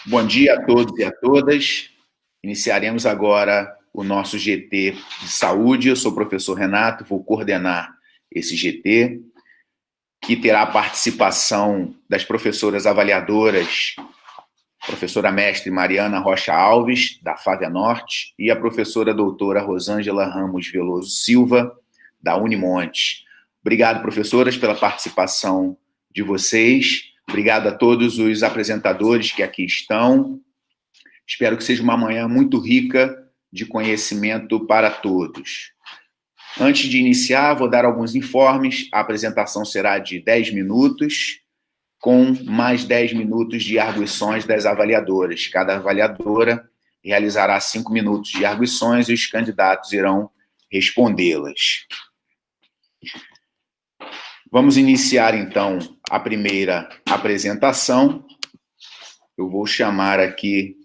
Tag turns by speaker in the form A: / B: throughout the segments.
A: Bom dia a todos e a todas. Iniciaremos agora o nosso GT de saúde. Eu sou o professor Renato, vou coordenar esse GT, que terá a participação das professoras avaliadoras, professora mestre Mariana Rocha Alves, da Fávea Norte, e a professora doutora Rosângela Ramos Veloso Silva, da Unimonte. Obrigado, professoras, pela participação de vocês. Obrigado a todos os apresentadores que aqui estão. Espero que seja uma manhã muito rica de conhecimento para todos. Antes de iniciar, vou dar alguns informes. A apresentação será de 10 minutos, com mais 10 minutos de arguições das avaliadoras. Cada avaliadora realizará 5 minutos de arguições e os candidatos irão respondê-las. Vamos iniciar, então, a primeira apresentação. Eu vou chamar aqui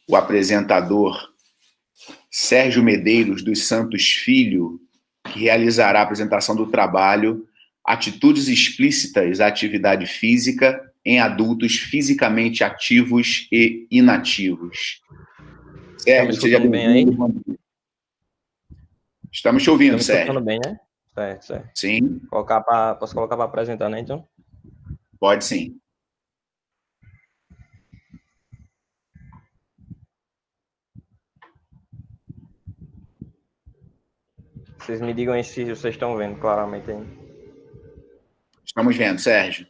A: o apresentador Sérgio Medeiros dos Santos Filho, que realizará a apresentação do trabalho Atitudes Explícitas à Atividade Física em Adultos Fisicamente Ativos e Inativos. Sérgio, seja bem-vindo. Estamos te ouvindo, Sérgio.
B: Estamos bem, né? Certo.
A: Sim.
B: Posso colocar para apresentar, né, então?
A: Pode sim.
B: Vocês me digam aí se vocês estão vendo claramente aí.
A: Estamos vendo, Sérgio.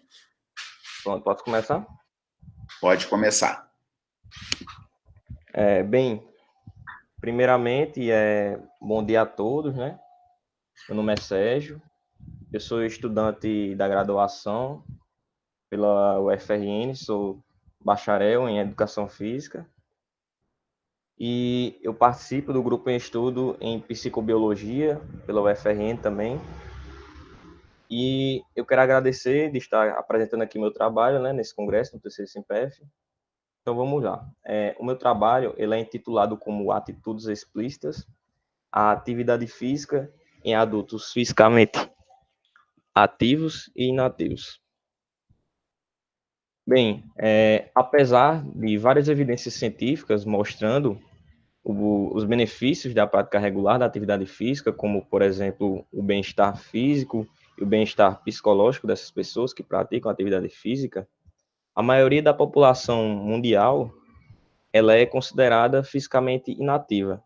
B: Pronto, posso começar?
A: Pode começar.
B: Bem, primeiramente, bom dia a todos, né? Meu nome é Sérgio, eu sou estudante da graduação pela UFRN, sou bacharel em Educação Física e eu participo do grupo em estudo em Psicobiologia pela UFRN também. E eu quero agradecer de estar apresentando aqui meu trabalho, né, nesse congresso, no terceiro SIMPEF. Então, vamos lá. O meu trabalho ele é intitulado como Atitudes Explícitas à Atividade Física em Adultos Fisicamente Ativos e Inativos. Bem, apesar de várias evidências científicas mostrando os benefícios da prática regular da atividade física, como, por exemplo, o bem-estar físico e o bem-estar psicológico dessas pessoas que praticam atividade física, a maioria da população mundial ela é considerada fisicamente inativa.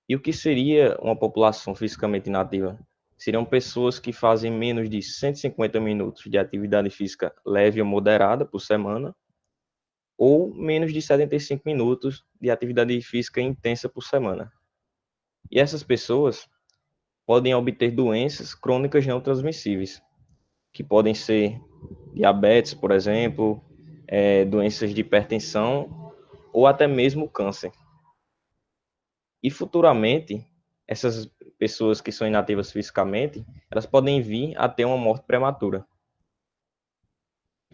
B: E o que seria uma população fisicamente inativa? Seriam pessoas que fazem menos de 150 minutos de atividade física leve ou moderada por semana, ou menos de 75 minutos de atividade física intensa por semana. E essas pessoas podem obter doenças crônicas não transmissíveis, que podem ser diabetes, por exemplo, doenças de hipertensão ou até mesmo câncer. E futuramente, essas pessoas que são inativas fisicamente, elas podem vir a ter uma morte prematura.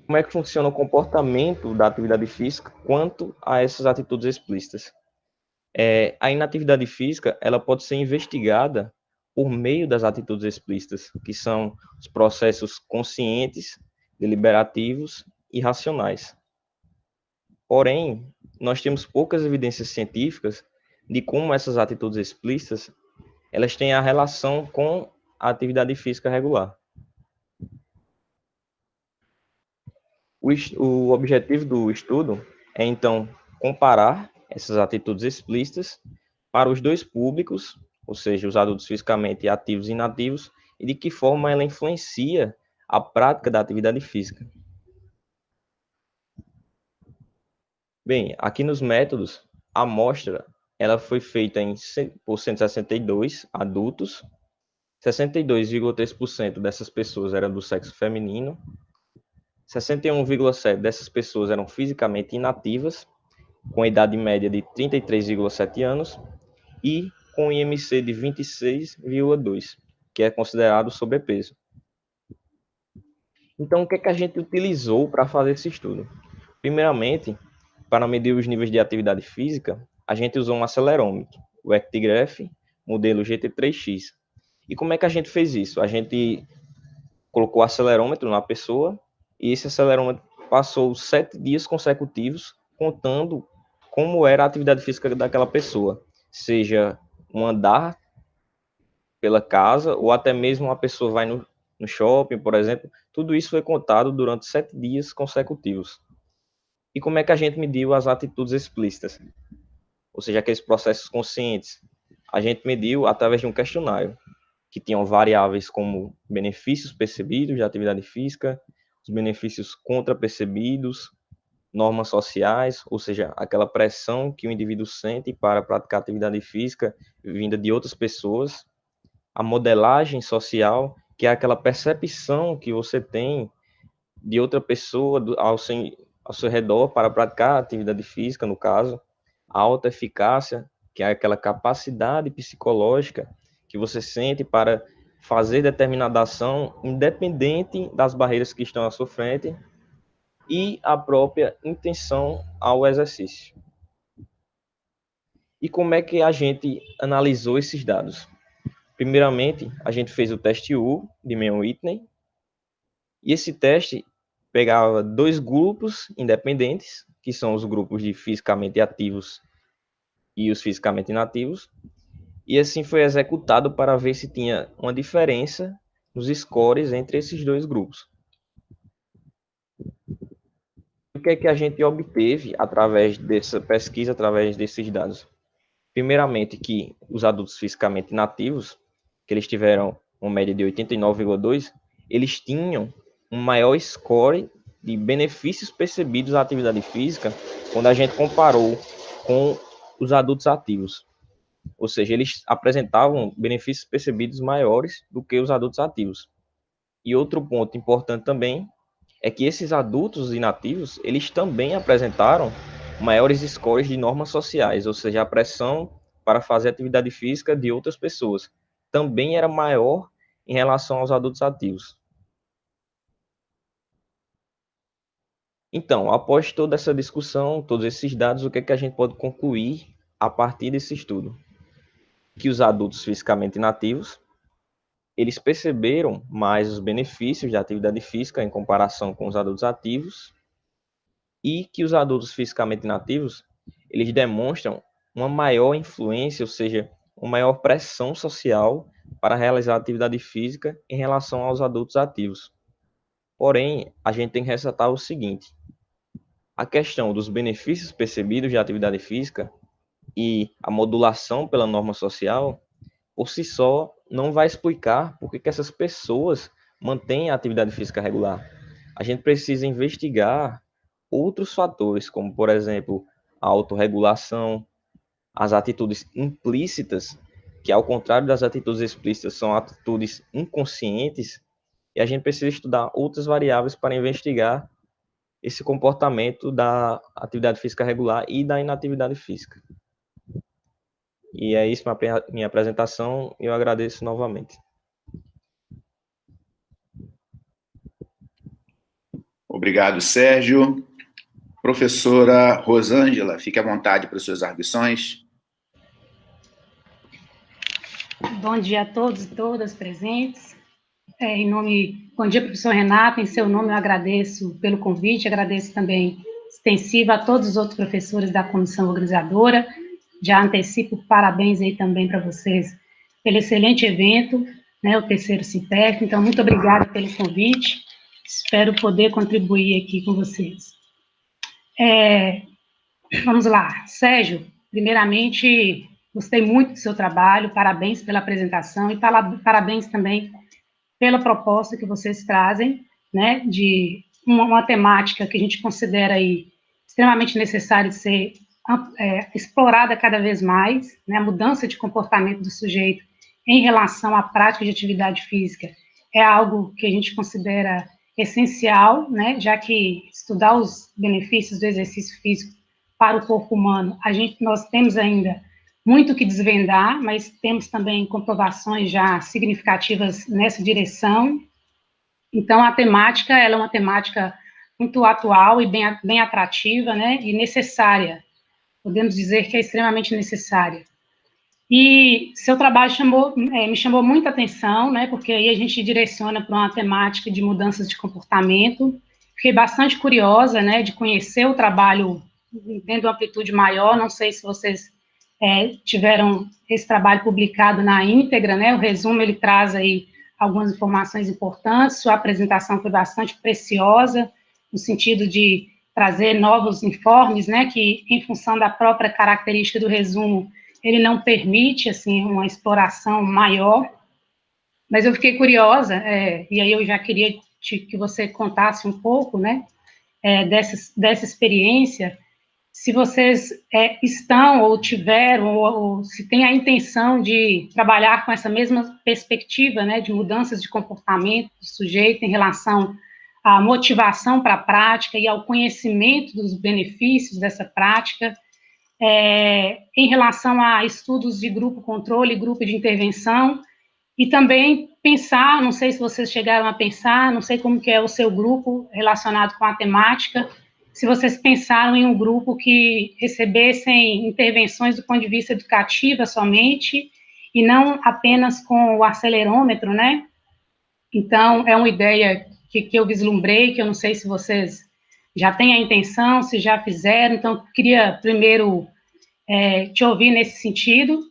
B: Como é que funciona o comportamento da atividade física quanto a essas atitudes explícitas? A inatividade física ela pode ser investigada por meio das atitudes explícitas, que são os processos conscientes, deliberativos e racionais. Porém, nós temos poucas evidências científicas de como essas atitudes explícitas elas têm a relação com a atividade física regular. O objetivo do estudo é, então, comparar essas atitudes explícitas para os dois públicos, ou seja, os adultos fisicamente ativos e inativos, e de que forma ela influencia a prática da atividade física. Bem, aqui nos métodos, a amostra ela foi feita por 162 adultos, 62,3% dessas pessoas eram do sexo feminino, 61,7% dessas pessoas eram fisicamente inativas, com idade média de 33,7 anos, e com IMC de 26,2, que é considerado sobrepeso. Então, o que é que a gente utilizou para fazer esse estudo? Primeiramente, para medir os níveis de atividade física, a gente usou um acelerômetro, o Actigraph, modelo GT3X. E como é que a gente fez isso? A gente colocou o acelerômetro na pessoa e esse acelerômetro passou 7 dias consecutivos contando como era a atividade física daquela pessoa, seja um andar pela casa, ou até mesmo uma pessoa vai no shopping, por exemplo. Tudo isso foi contado durante 7 dias consecutivos. E como é que a gente mediu as atitudes explícitas? Ou seja, aqueles processos conscientes. A gente mediu através de um questionário, que tinham variáveis como benefícios percebidos de atividade física, os benefícios contrapercebidos, normas sociais, ou seja, aquela pressão que o indivíduo sente para praticar atividade física vinda de outras pessoas, a modelagem social, que é aquela percepção que você tem de outra pessoa ao seu redor para praticar atividade física, no caso, a alta eficácia, que é aquela capacidade psicológica que você sente para fazer determinada ação, independente das barreiras que estão à sua frente, e a própria intenção ao exercício. E como é que a gente analisou esses dados? Primeiramente, a gente fez o teste U de Mann-Whitney, e esse teste pegava 2 grupos independentes, que são os grupos de fisicamente ativos e os fisicamente inativos, e assim foi executado para ver se tinha uma diferença nos scores entre esses 2 grupos. O que é que a gente obteve através dessa pesquisa, através desses dados? Primeiramente, que os adultos fisicamente inativos, que eles tiveram uma média de 89,2, eles tinham um maior score de benefícios percebidos à atividade física quando a gente comparou com os adultos ativos. Ou seja, eles apresentavam benefícios percebidos maiores do que os adultos ativos. E outro ponto importante também é que esses adultos inativos, eles também apresentaram maiores scores de normas sociais, ou seja, a pressão para fazer atividade física de outras pessoas também era maior em relação aos adultos ativos. Então, após toda essa discussão, todos esses dados, o que é que a gente pode concluir a partir desse estudo? Que os adultos fisicamente inativos, eles perceberam mais os benefícios da atividade física em comparação com os adultos ativos, e que os adultos fisicamente inativos, eles demonstram uma maior influência, ou seja, uma maior pressão social para realizar atividade física em relação aos adultos ativos. Porém, a gente tem que ressaltar o seguinte: a questão dos benefícios percebidos de atividade física e a modulação pela norma social, por si só, não vai explicar por que essas pessoas mantêm a atividade física regular. A gente precisa investigar outros fatores, como, por exemplo, a autorregulação, as atitudes implícitas, que, ao contrário das atitudes explícitas, são atitudes inconscientes, e a gente precisa estudar outras variáveis para investigar esse comportamento da atividade física regular e da inatividade física. E é isso minha apresentação, e eu agradeço novamente.
A: Obrigado, Sérgio. Professora Rosângela, fique à vontade para as suas arguições.
C: Bom dia a todos e todas presentes. Bom dia, professor Renato. Em seu nome, eu agradeço pelo convite, agradeço também extensivo a todos os outros professores da comissão organizadora. Já antecipo parabéns aí também para vocês pelo excelente evento, né, o terceiro Simpef. Então, muito obrigada pelo convite. Espero poder contribuir aqui com vocês. Vamos lá. Sérgio, primeiramente, gostei muito do seu trabalho, parabéns pela apresentação e parabéns também pela proposta que vocês trazem, né, de uma temática que a gente considera aí extremamente necessária de ser explorada cada vez mais, né, a mudança de comportamento do sujeito em relação à prática de atividade física é algo que a gente considera essencial, né, já que estudar os benefícios do exercício físico para o corpo humano, nós temos ainda muito que desvendar, mas temos também comprovações já significativas nessa direção. Então, a temática, ela é uma temática muito atual e bem atrativa, né, e necessária. Podemos dizer que é extremamente necessária. E seu trabalho me chamou muita atenção, né, porque aí a gente direciona para uma temática de mudanças de comportamento. Fiquei bastante curiosa, né, de conhecer o trabalho tendo uma amplitude maior. Não sei se vocês tiveram esse trabalho publicado na íntegra, né? O resumo, ele traz aí algumas informações importantes. Sua apresentação foi bastante preciosa, no sentido de trazer novos informes, né? Que, em função da própria característica do resumo, ele não permite, assim, uma exploração maior. Mas eu fiquei curiosa, e aí eu já queria que você contasse um pouco, né? Dessa experiência, se vocês estão ou tiveram, ou se tem a intenção de trabalhar com essa mesma perspectiva, né, de mudanças de comportamento do sujeito em relação à motivação para a prática e ao conhecimento dos benefícios dessa prática, em relação a estudos de grupo controle, grupo de intervenção, e também pensar, não sei se vocês chegaram a pensar, não sei como que é o seu grupo relacionado com a temática, se vocês pensaram em um grupo que recebessem intervenções do ponto de vista educativo somente, e não apenas com o acelerômetro, né? Então, é uma ideia que eu vislumbrei, que eu não sei se vocês já têm a intenção, se já fizeram, então, queria primeiro te ouvir nesse sentido,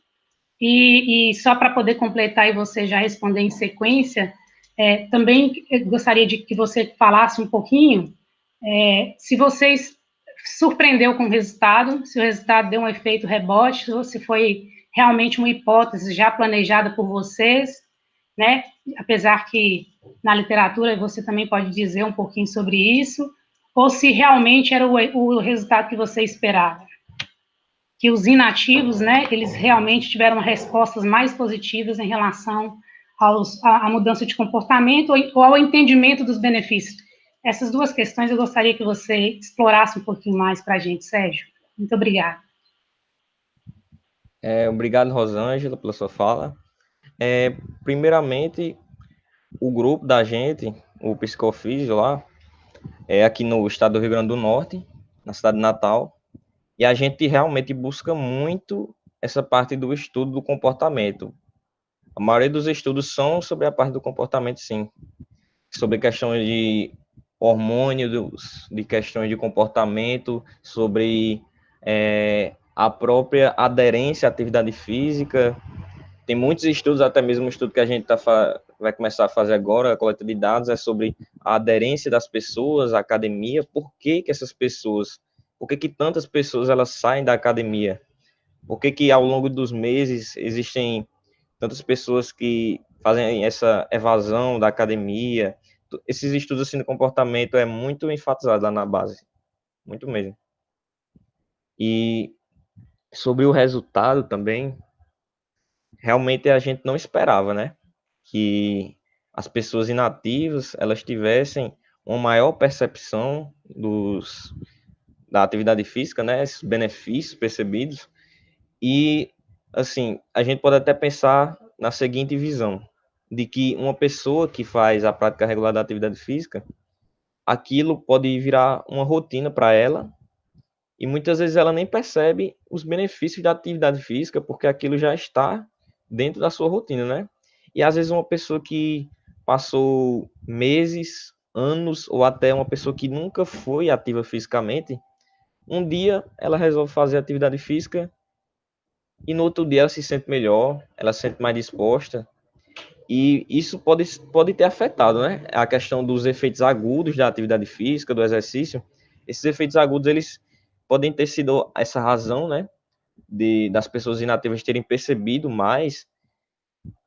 C: e só para poder completar e você já responder em sequência, também gostaria de que você falasse um pouquinho se vocês surpreendeu com o resultado, se o resultado deu um efeito rebote, ou se foi realmente uma hipótese já planejada por vocês, né? Apesar que na literatura você também pode dizer um pouquinho sobre isso, ou se realmente era o resultado que você esperava. Que os inativos, né, eles realmente tiveram respostas mais positivas em relação à mudança de comportamento ou ao entendimento dos benefícios. Essas duas questões eu gostaria que você explorasse um pouquinho mais para a gente, Sérgio. Muito obrigada.
B: Obrigado, Rosângela, pela sua fala. Primeiramente, o grupo da gente, o Psicofísio lá, é aqui no estado do Rio Grande do Norte, na cidade de Natal, e a gente realmente busca muito essa parte do estudo do comportamento. A maioria dos estudos são sobre a parte do comportamento, sim. Sobre questões de hormônios, de questões de comportamento, sobre a própria aderência à atividade física. Tem muitos estudos, até mesmo um estudo que a gente vai começar a fazer agora, a coleta de dados, é sobre a aderência das pessoas à academia. Por que tantas pessoas elas saem da academia? Por que ao longo dos meses existem tantas pessoas que fazem essa evasão da academia? Esses estudos assim, de comportamento é muito enfatizado lá na base, muito mesmo. E sobre o resultado também, realmente a gente não esperava, né? Que as pessoas inativas, elas tivessem uma maior percepção da atividade física, né? Esses benefícios percebidos. E, assim, a gente pode até pensar na seguinte visão, de que uma pessoa que faz a prática regular da atividade física, aquilo pode virar uma rotina para ela, e muitas vezes ela nem percebe os benefícios da atividade física, porque aquilo já está dentro da sua rotina, né? E às vezes uma pessoa que passou meses, anos, ou até uma pessoa que nunca foi ativa fisicamente, um dia ela resolve fazer atividade física e no outro dia ela se sente melhor, ela se sente mais disposta, e isso pode ter afetado, né? A questão dos efeitos agudos da atividade física, do exercício. Esses efeitos agudos, eles podem ter sido essa razão, né? Das pessoas inativas terem percebido mais.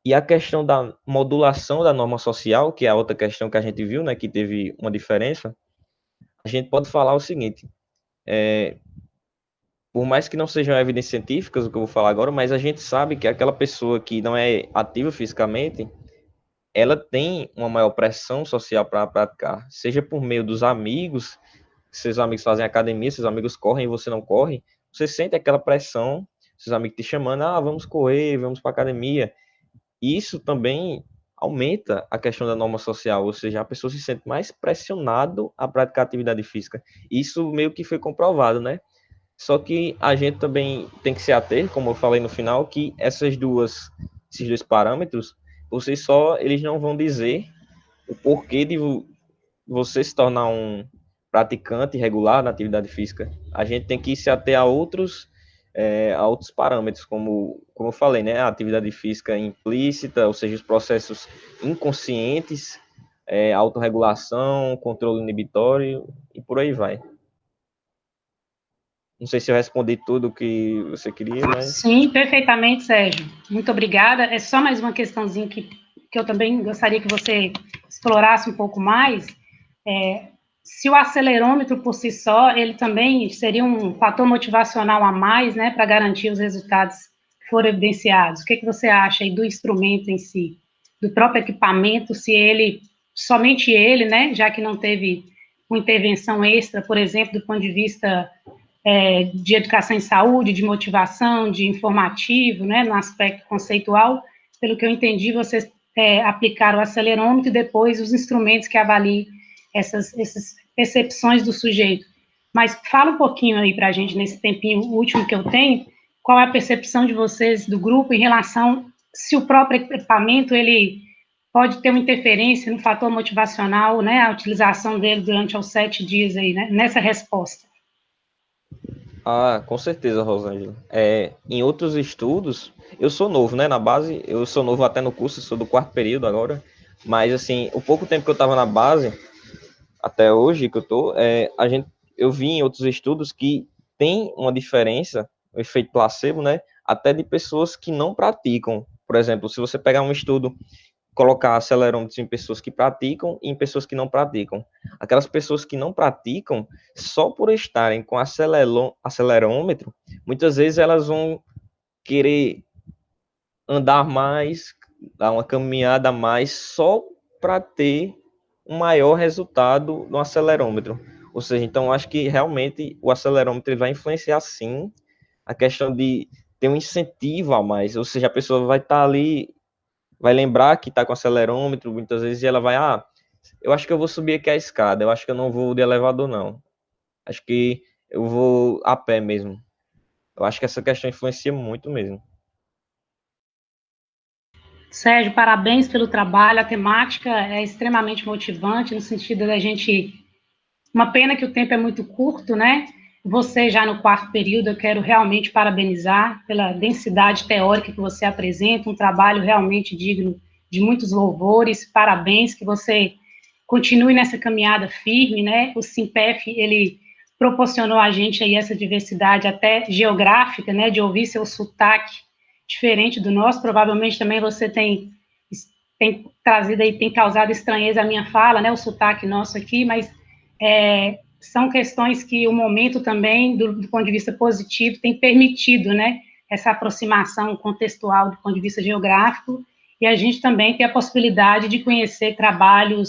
B: E a questão da modulação da norma social, que é a outra questão que a gente viu, né? Que teve uma diferença. A gente pode falar o seguinte, por mais que não sejam evidências científicas, o que eu vou falar agora, mas a gente sabe que aquela pessoa que não é ativa fisicamente, ela tem uma maior pressão social para praticar, seja por meio dos amigos, seus amigos fazem academia, seus amigos correm e você não corre, você sente aquela pressão, seus amigos te chamando, vamos correr, vamos para academia. Isso também aumenta a questão da norma social, ou seja, a pessoa se sente mais pressionado a praticar atividade física. Isso meio que foi comprovado, né? Só que a gente também tem que se ater, como eu falei no final, que esses dois parâmetros, eles não vão dizer o porquê de você se tornar um praticante regular na atividade física, a gente tem que se ater a outros parâmetros, como eu falei, né, a atividade física implícita, ou seja, os processos inconscientes, autorregulação, controle inibitório e por aí vai. Não sei se eu respondi tudo o que você queria, mas...
C: Sim, perfeitamente, Sérgio. Muito obrigada. É só mais uma questãozinha que eu também gostaria que você explorasse um pouco mais. Se o acelerômetro por si só, ele também seria um fator motivacional a mais, né, para garantir os resultados que foram evidenciados. O que você acha aí do instrumento em si, do próprio equipamento, se ele, somente ele, né, já que não teve uma intervenção extra, por exemplo, do ponto de vista de educação em saúde, de motivação, de informativo, né, no aspecto conceitual, pelo que eu entendi, vocês aplicaram o acelerômetro e depois os instrumentos que avaliem essas percepções do sujeito. Mas fala um pouquinho aí para a gente, nesse tempinho último que eu tenho, qual é a percepção de vocês, do grupo, em relação se o próprio equipamento, ele pode ter uma interferência no fator motivacional, né, a utilização dele durante os 7 dias aí, né, nessa resposta.
B: Ah, com certeza, Rosângela. Em outros estudos, eu sou novo, né, na base, eu sou novo até no curso, sou do 4º período agora, mas, assim, o pouco tempo que eu estava na base, até hoje que eu tô, eu vi em outros estudos que tem uma diferença, o efeito placebo, né, até de pessoas que não praticam. Por exemplo, se você pegar um estudo, colocar acelerômetros em pessoas que praticam e em pessoas que não praticam. Aquelas pessoas que não praticam, só por estarem com acelerômetro, muitas vezes elas vão querer andar mais, dar uma caminhada a mais, só para ter um maior resultado no acelerômetro. Ou seja, então acho que realmente o acelerômetro vai influenciar sim a questão de ter um incentivo a mais, ou seja, a pessoa vai estar ali, vai lembrar que está com acelerômetro muitas vezes e ela vai, eu acho que eu vou subir aqui a escada, eu acho que eu não vou de elevador não, acho que eu vou a pé mesmo. Eu acho que essa questão influencia muito mesmo.
C: Sérgio, parabéns pelo trabalho, a temática é extremamente motivante, no sentido da gente... Uma pena que o tempo é muito curto, né? Você já no 4º período, eu quero realmente parabenizar pela densidade teórica que você apresenta, um trabalho realmente digno de muitos louvores, parabéns, que você continue nessa caminhada firme, né? O SIMPEF, ele proporcionou a gente aí essa diversidade até geográfica, né? De ouvir seu sotaque diferente do nosso, provavelmente também você tem trazido aí, tem causado estranheza à minha fala, né? O sotaque nosso aqui, mas são questões que o momento também, do ponto de vista positivo, tem permitido, né, essa aproximação contextual do ponto de vista geográfico, e a gente também tem a possibilidade de conhecer trabalhos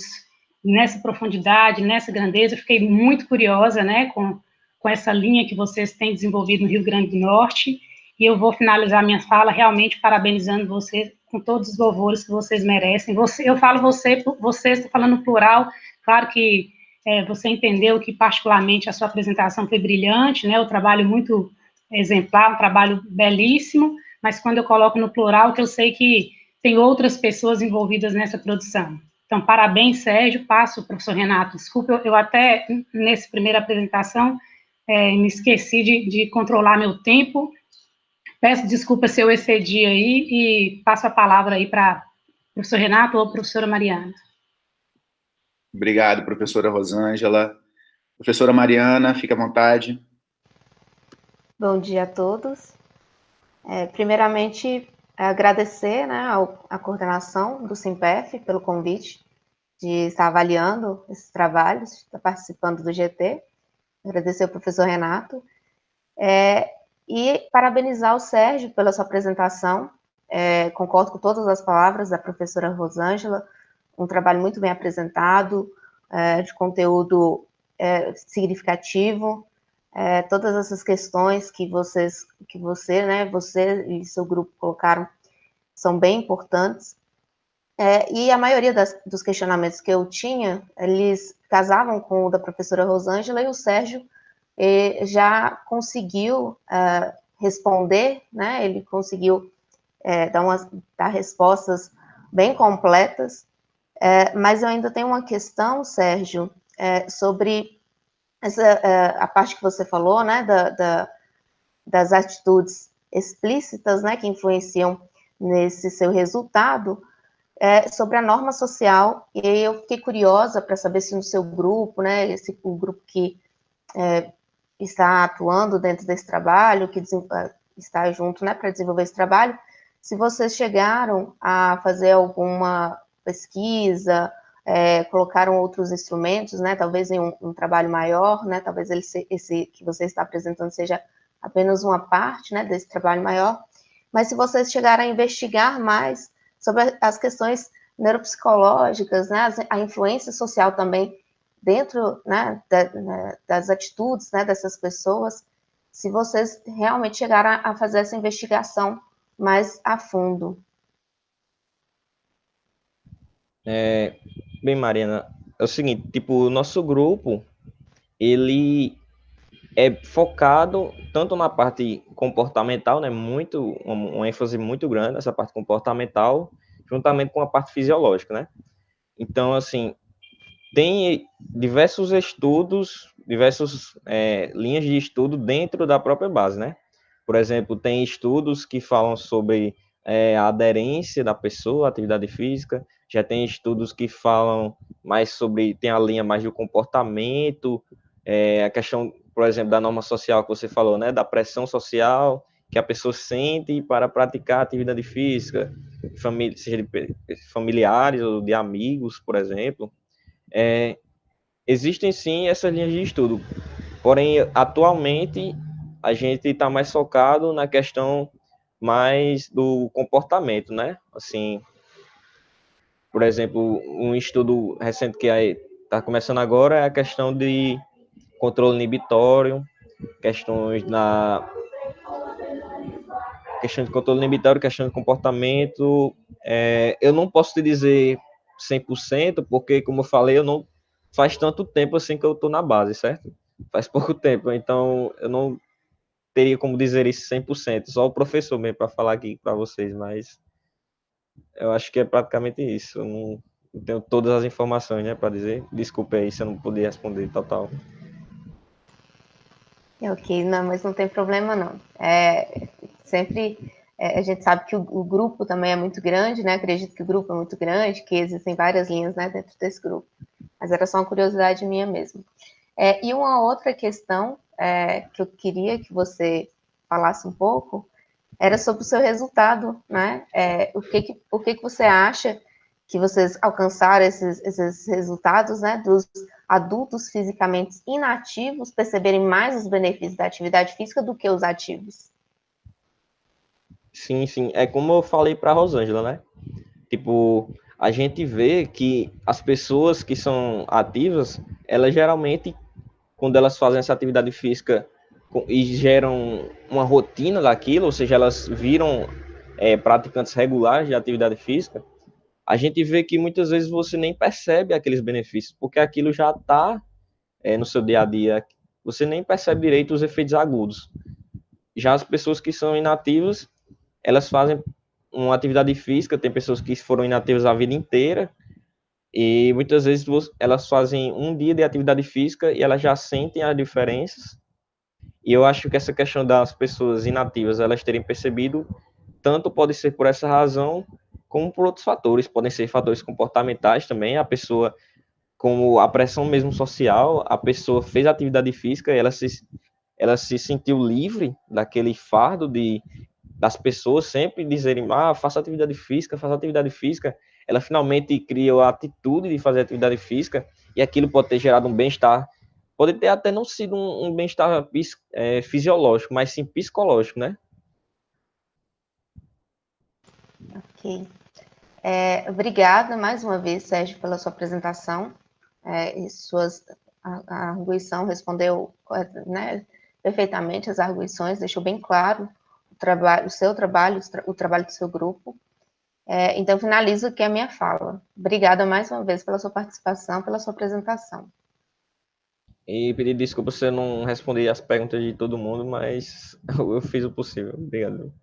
C: nessa profundidade, nessa grandeza. Eu fiquei muito curiosa, né, com essa linha que vocês têm desenvolvido no Rio Grande do Norte, e eu vou finalizar minha fala realmente parabenizando vocês com todos os louvores que vocês merecem. Eu falo vocês, estou falando no plural, claro que você entendeu que, particularmente, a sua apresentação foi brilhante, né? O trabalho muito exemplar, um trabalho belíssimo, mas quando eu coloco no plural, que eu sei que tem outras pessoas envolvidas nessa produção. Então, parabéns, Sérgio. Passo, professor Renato. Desculpe, eu até, nessa primeira apresentação, me esqueci de controlar meu tempo. Peço desculpa se eu excedi aí e passo a palavra aí para o professor Renato ou a professora Mariana.
A: Obrigado, professora Rosângela. Professora Mariana, fique à vontade.
D: Bom dia a todos. Primeiramente, agradecer, né, a coordenação do SIMPEF pelo convite de estar avaliando esses trabalhos, estar participando do GT. Agradecer ao professor Renato. E parabenizar o Sérgio pela sua apresentação. Concordo com todas as palavras da professora Rosângela. Um trabalho muito bem apresentado, de conteúdo significativo. Todas essas questões que você e seu grupo colocaram são bem importantes. E a maioria dos questionamentos que eu tinha, eles casavam com o da professora Rosângela, e o Sérgio já conseguiu responder, né? Ele conseguiu dar respostas bem completas, mas eu ainda tenho uma questão, Sérgio, sobre a parte que você falou, né, das atitudes explícitas, né, que influenciam nesse seu resultado, sobre a norma social, e aí eu fiquei curiosa para saber se no seu grupo, né, o grupo que está atuando dentro desse trabalho, que está junto, né, para desenvolver esse trabalho, se vocês chegaram a fazer alguma pesquisa, colocaram outros instrumentos, né, talvez em um trabalho maior, né, talvez esse que você está apresentando seja apenas uma parte, né, desse trabalho maior, mas se vocês chegaram a investigar mais sobre as questões neuropsicológicas, né, a influência social também dentro, né, das atitudes, né, dessas pessoas, se vocês realmente chegaram a fazer essa investigação mais a fundo.
B: Bem, Mariana, é o seguinte, tipo, o nosso grupo, ele é focado tanto na parte comportamental, né, uma ênfase muito grande nessa parte comportamental, juntamente com a parte fisiológica, né? Então, assim, tem diversos estudos, diversas linhas de estudo dentro da própria base, né? Por exemplo, tem estudos que falam sobre a aderência da pessoa à atividade física, já tem estudos que falam mais sobre, tem a linha mais do comportamento, a questão, por exemplo, da norma social que você falou, né? Da pressão social que a pessoa sente para praticar atividade física, seja de familiares ou de amigos, por exemplo. Existem sim essas linhas de estudo, porém, atualmente, a gente está mais focado na questão mais do comportamento, né? Assim, por exemplo, um estudo recente que está começando agora é a questão de controle inibitório, questão de controle inibitório, questão de comportamento. Eu não posso te dizer 100%, porque, como eu falei, eu não faz tanto tempo assim que eu estou na base, certo? Faz pouco tempo, então eu não teria como dizer isso 100%, só o professor mesmo para falar aqui para vocês, mas eu acho que é praticamente isso. Eu não tenho todas as informações, né, para dizer. Desculpe aí se eu não puder responder total.
D: Ok, não, mas não tem problema não. Sempre a gente sabe que o grupo também é muito grande, né? Acredito que o grupo é muito grande, que existem várias linhas, né, dentro desse grupo. Mas era só uma curiosidade minha mesmo. E uma outra questão que eu queria que você falasse um pouco era sobre o seu resultado, né? O que você acha que vocês alcançaram esses resultados, né? Dos adultos fisicamente inativos perceberem mais os benefícios da atividade física do que os ativos.
B: Sim, sim. É como eu falei para a Rosângela, né? Tipo, a gente vê que as pessoas que são ativas, elas geralmente, quando elas fazem essa atividade física e geram uma rotina daquilo, ou seja, elas viram praticantes regulares de atividade física, a gente vê que muitas vezes você nem percebe aqueles benefícios, porque aquilo já está no seu dia a dia, você nem percebe direito os efeitos agudos. Já as pessoas que são inativas, elas fazem uma atividade física, tem pessoas que foram inativas a vida inteira, e muitas vezes elas fazem um dia de atividade física e elas já sentem as diferenças. E eu acho que essa questão das pessoas inativas, elas terem percebido, tanto pode ser por essa razão, como por outros fatores. Podem ser fatores comportamentais também. A pessoa, como a pressão mesmo social, a pessoa fez atividade física e ela se sentiu livre daquele fardo das pessoas sempre dizerem, faça atividade física, faça atividade física. Ela finalmente criou a atitude de fazer atividade física e aquilo pode ter gerado um bem-estar. Pode ter até não sido um bem-estar fisiológico, mas sim psicológico, né?
D: Ok. Obrigada mais uma vez, Sérgio, pela sua apresentação. A arguição respondeu, né, perfeitamente as arguições, deixou bem claro o seu trabalho, o trabalho do seu grupo. Então, finalizo aqui a minha fala. Obrigada mais uma vez pela sua participação, pela sua apresentação.
B: E pedir desculpa se eu não respondi as perguntas de todo mundo, mas eu fiz o possível. Obrigado.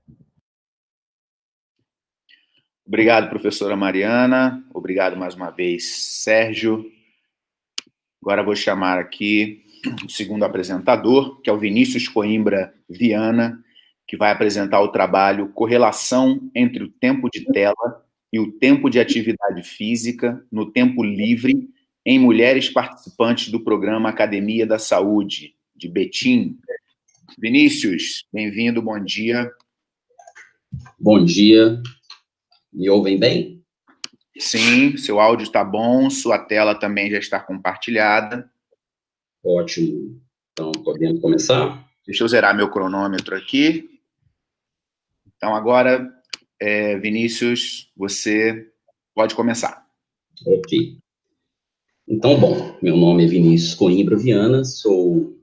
A: Obrigado, professora Mariana. Obrigado mais uma vez, Sérgio. Agora vou chamar aqui o segundo apresentador, que é o Vinícius Coimbra Viana, que vai apresentar o trabalho Correlação entre o tempo de tela e o tempo de atividade física no tempo livre em mulheres participantes do programa Academia da Saúde, de Betim. Vinícius, bem-vindo, bom dia.
E: Bom dia. Me ouvem bem?
A: Sim, seu áudio está bom, sua tela também já está compartilhada.
E: Ótimo. Então, podemos começar?
A: Deixa eu zerar meu cronômetro aqui. Então, agora, Vinícius, você pode começar.
E: Ok. Então, bom, meu nome é Vinícius Coimbra Viana, sou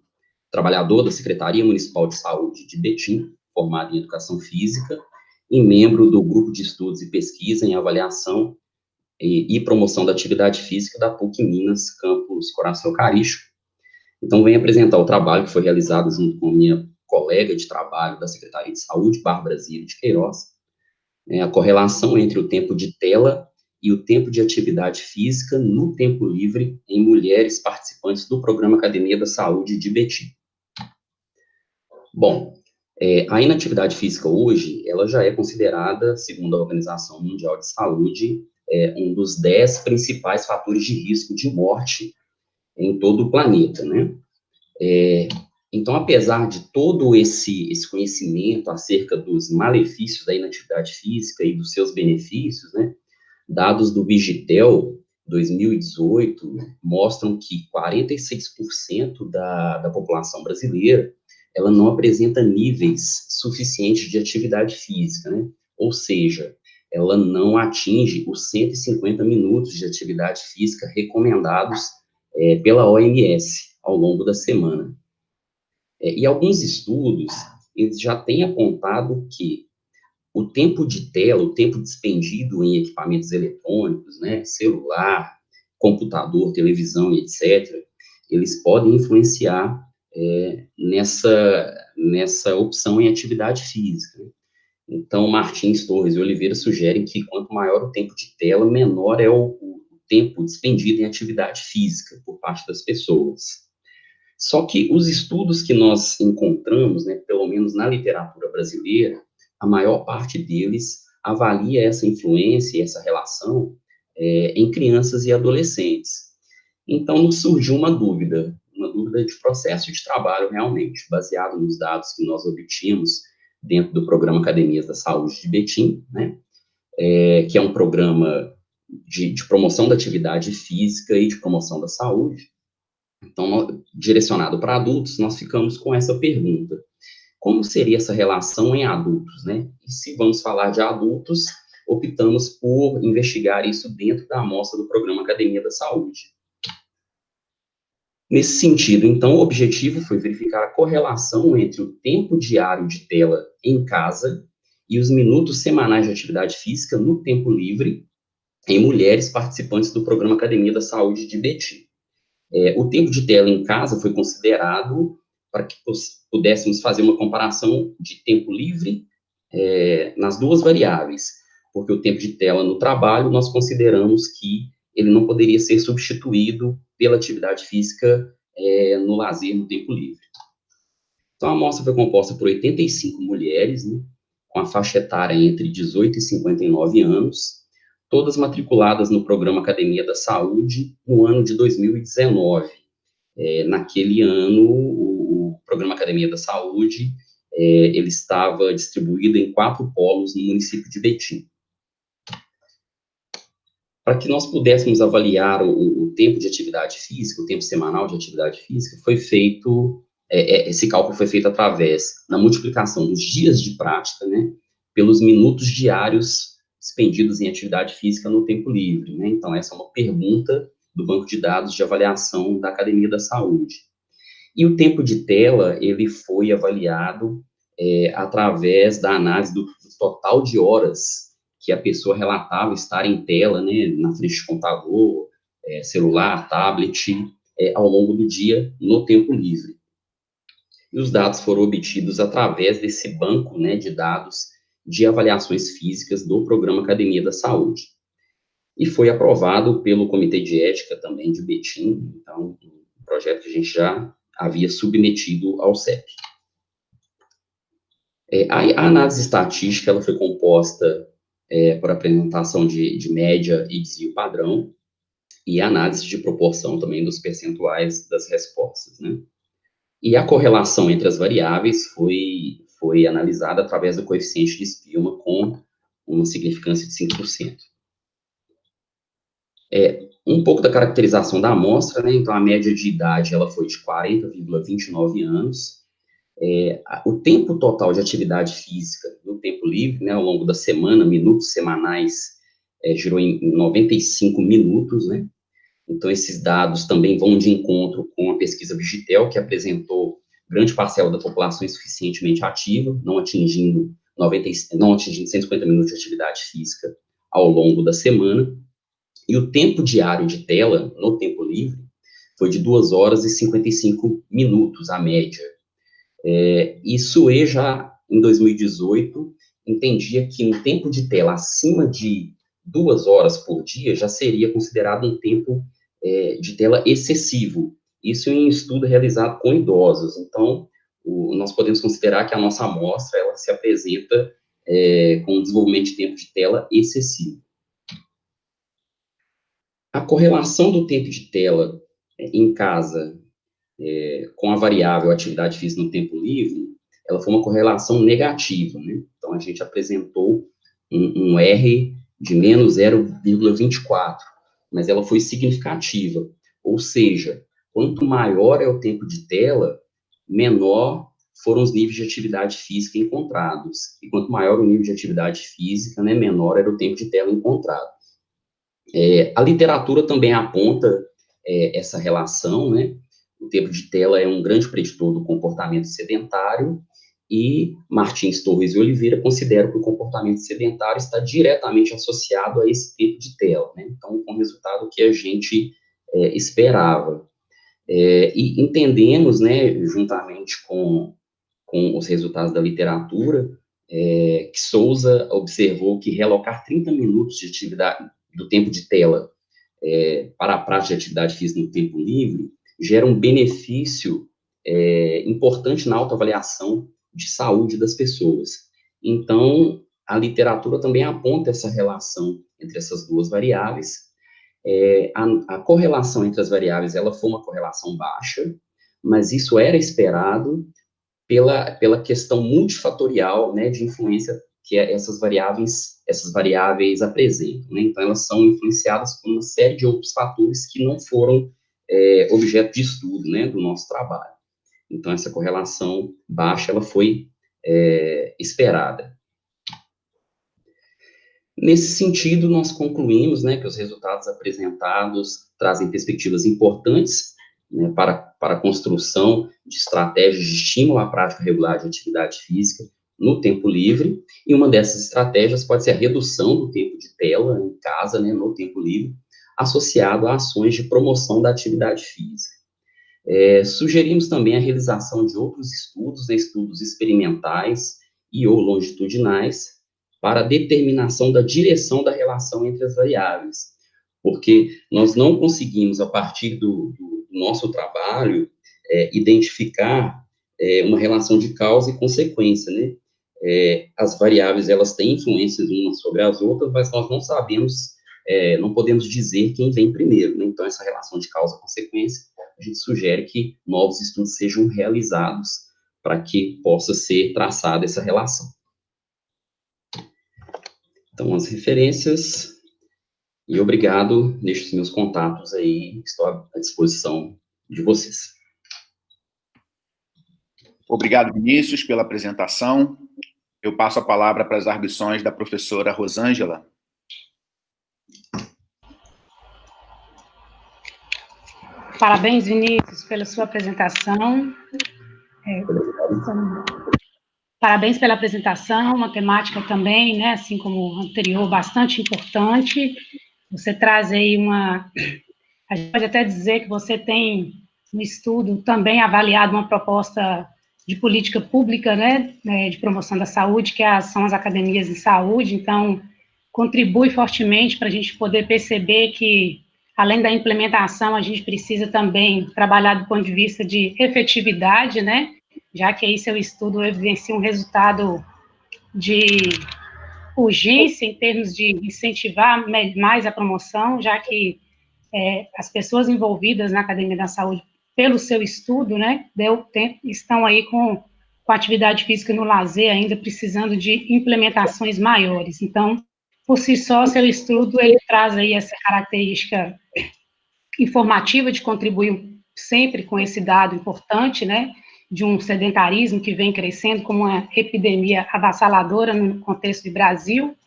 E: trabalhador da Secretaria Municipal de Saúde de Betim, formado em Educação Física, e membro do Grupo de Estudos e Pesquisa em Avaliação e Promoção da Atividade Física da PUC Minas, campus Coração Eucarístico. Então, venho apresentar o trabalho que foi realizado junto com minha colega de trabalho da Secretaria de Saúde, Bárbara Zilli de Queiroz, a correlação entre o tempo de tela e o tempo de atividade física no tempo livre em mulheres participantes do Programa Academia da Saúde de Betim. Bom, a inatividade física hoje, ela já é considerada, segundo a Organização Mundial de Saúde, um dos 10 principais fatores de risco de morte em todo o planeta, né? Então, apesar de todo esse conhecimento acerca dos malefícios da inatividade física e dos seus benefícios, né, dados do Vigitel 2018 mostram que 46% da população brasileira ela não apresenta níveis suficientes de atividade física, né? Ou seja, ela não atinge os 150 minutos de atividade física recomendados pela OMS ao longo da semana. E alguns estudos, eles já têm apontado que o tempo de tela, o tempo despendido em equipamentos eletrônicos, né, celular, computador, televisão e etc., eles podem influenciar nessa opção em atividade física. Então, Martins, Torres e Oliveira sugerem que quanto maior o tempo de tela, menor é o tempo despendido em atividade física por parte das pessoas. Só que os estudos que nós encontramos, né, pelo menos na literatura brasileira, a maior parte deles avalia essa influência e essa relação em crianças e adolescentes. Então, nos surgiu uma dúvida de processo de trabalho realmente, baseado nos dados que nós obtínhamos dentro do Programa Academias da Saúde de Betim, né, que é um programa de promoção da atividade física e de promoção da saúde. Então, direcionado para adultos, nós ficamos com essa pergunta: como seria essa relação em adultos, né? E se vamos falar de adultos, optamos por investigar isso dentro da amostra do Programa Academia da Saúde. Nesse sentido, então, o objetivo foi verificar a correlação entre o tempo diário de tela em casa e os minutos semanais de atividade física no tempo livre em mulheres participantes do Programa Academia da Saúde de Betim. O tempo de tela em casa foi considerado para que pudéssemos fazer uma comparação de tempo livre nas duas variáveis, porque o tempo de tela no trabalho nós consideramos que ele não poderia ser substituído pela atividade física no lazer, no tempo livre. Então, a amostra foi composta por 85 mulheres, né, com a faixa etária entre 18 e 59 anos, todas matriculadas no Programa Academia da Saúde no ano de 2019. Naquele ano, o Programa Academia da Saúde ele estava distribuído em 4 polos no município de Betim. Para que nós pudéssemos avaliar o tempo de atividade física, o tempo semanal de atividade física, foi feito, esse cálculo foi feito através da multiplicação dos dias de prática, né, pelos minutos diários expendidos em atividade física no tempo livre, né? Então, essa é uma pergunta do banco de dados de avaliação da Academia da Saúde. E o tempo de tela, ele foi avaliado através da análise do total de horas que a pessoa relatava estar em tela, né, na frente de computador, celular, tablet, ao longo do dia, no tempo livre. E os dados foram obtidos através desse banco, né, de dados de avaliações físicas do Programa Academia da Saúde. E foi aprovado pelo Comitê de Ética também de Betim, então, um projeto que a gente já havia submetido ao CEP. A análise estatística ela foi composta por apresentação de média e desvio padrão, e análise de proporção também dos percentuais das respostas, né? E a correlação entre as variáveis foi analisada através do coeficiente de Spielman com uma significância de 5%. Um pouco da caracterização da amostra, né? Então, a média de idade ela foi de 40,29 anos. O tempo total de atividade física no tempo livre, né, ao longo da semana, minutos semanais, girou em 95 minutos, né? Então, esses dados também vão de encontro com a pesquisa Vigitel, que apresentou grande parcela da população insuficientemente ativa, não atingindo 150 minutos de atividade física ao longo da semana. E o tempo diário de tela, no tempo livre, foi de 2 horas e 55 minutos, a média. Isso já em 2018, entendia que um tempo de tela acima de 2 horas por dia já seria considerado um tempo de tela excessivo. Isso em estudo realizado com idosos. Então, nós podemos considerar que a nossa amostra ela se apresenta com um desenvolvimento de tempo de tela excessivo. A correlação do tempo de tela em casa com a variável atividade física no tempo livre, ela foi uma correlação negativa, né? Então, a gente apresentou um R de menos 0,24, mas ela foi significativa, ou seja, quanto maior é o tempo de tela, menor foram os níveis de atividade física encontrados, e quanto maior o nível de atividade física, né, menor era o tempo de tela encontrado. A literatura também aponta essa relação, né? O tempo de tela é um grande preditor do comportamento sedentário, e Martins, Torres e Oliveira consideram que o comportamento sedentário está diretamente associado a esse tempo de tela, né? Então, com o resultado que a gente esperava. E entendemos, né, juntamente com os resultados da literatura, que Souza observou que realocar 30 minutos de atividade do tempo de tela para a prática de atividade física no tempo livre gera um benefício importante na autoavaliação de saúde das pessoas. Então, a literatura também aponta essa relação entre essas duas variáveis. A correlação entre as variáveis, ela foi uma correlação baixa, mas isso era esperado pela questão multifatorial, né, de influência que essas variáveis apresentam, né? Então, elas são influenciadas por uma série de outros fatores que não foram objeto de estudo, né, do nosso trabalho. Então, essa correlação baixa, ela foi esperada. Nesse sentido, nós concluímos, né, que os resultados apresentados trazem perspectivas importantes, né, para a construção de estratégias de estímulo à prática regular de atividade física no tempo livre, e uma dessas estratégias pode ser a redução do tempo de tela em casa, né, no tempo livre, associado a ações de promoção da atividade física. Sugerimos também a realização de outros estudos, né, estudos experimentais e ou longitudinais, para a determinação da direção da relação entre as variáveis, porque nós não conseguimos, a partir do nosso trabalho, identificar uma relação de causa e consequência, né? As variáveis, elas têm influências umas sobre as outras, mas nós não sabemos, não podemos dizer quem vem primeiro, né? Então, essa relação de causa e consequência, a gente sugere que novos estudos sejam realizados para que possa ser traçada essa relação. Então, as referências, e obrigado, deixo os meus contatos aí, estou à disposição de vocês.
A: Obrigado, Vinícius, pela apresentação. Eu passo a palavra para as arguições da professora Rosângela.
C: Parabéns, Vinícius, pela sua apresentação. Parabéns pela apresentação, uma temática também, né, assim como a anterior, bastante importante. Você traz aí a gente pode até dizer que você tem no estudo também avaliado uma proposta de política pública, né, de promoção da saúde, que são as academias de saúde, então contribui fortemente para a gente poder perceber que além da implementação, a gente precisa também trabalhar do ponto de vista de efetividade, né? Já que aí seu estudo evidencia um resultado de urgência em termos de incentivar mais a promoção, já que as pessoas envolvidas na Academia da Saúde, pelo seu estudo, né, estão aí com a atividade física no lazer ainda precisando de implementações maiores. Então, por si só, seu estudo, ele traz aí essa característica informativa de contribuir sempre com esse dado importante, né, de um sedentarismo que vem crescendo como uma epidemia avassaladora no contexto do Brasil,